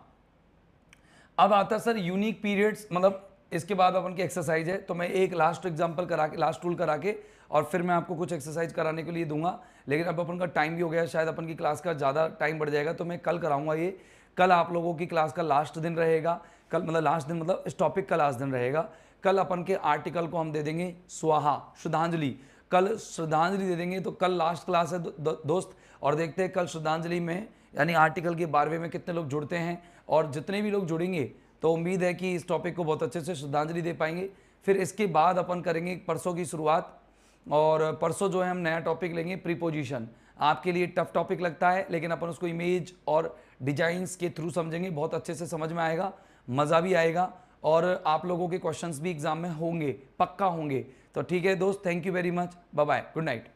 अब आता सर यूनिक पीरियड्स, मतलब इसके बाद अपन की एक्सरसाइज है, तो मैं एक लास्ट एग्जांपल करा के, लास्ट टूल करा के, और फिर मैं आपको कुछ एक्सरसाइज कराने के लिए दूंगा। लेकिन अब अपन का टाइम भी हो गया, शायद अपन की क्लास का ज़्यादा टाइम बढ़ जाएगा, तो मैं कल कराऊंगा ये। कल आप लोगों की क्लास का लास्ट दिन रहेगा, कल मतलब लास्ट दिन मतलब इस टॉपिक का लास्ट दिन रहेगा। कल अपन के आर्टिकल को हम दे देंगे स्वाहा, श्रद्धांजलि। कल श्रद्धांजलि दे देंगे, तो कल लास्ट क्लास है दोस्त, और देखते हैं कल श्रद्धांजलि में यानी आर्टिकल के 12वें में कितने लोग जुड़ते हैं। और जितने भी लोग जुड़ेंगे तो उम्मीद है कि इस टॉपिक को बहुत अच्छे से श्रद्धांजलि दे पाएंगे। फिर इसके बाद अपन करेंगे परसों की शुरुआत, और परसों जो है हम नया टॉपिक लेंगे प्रीपोजिशन। आपके लिए टफ टॉपिक लगता है, लेकिन अपन उसको इमेज और डिजाइंस के थ्रू समझेंगे, बहुत अच्छे से समझ में आएगा, मज़ा भी आएगा, और आप लोगों के क्वेश्चंस भी एग्जाम में होंगे, पक्का होंगे। तो ठीक है दोस्त, thank you very much, bye bye, good night.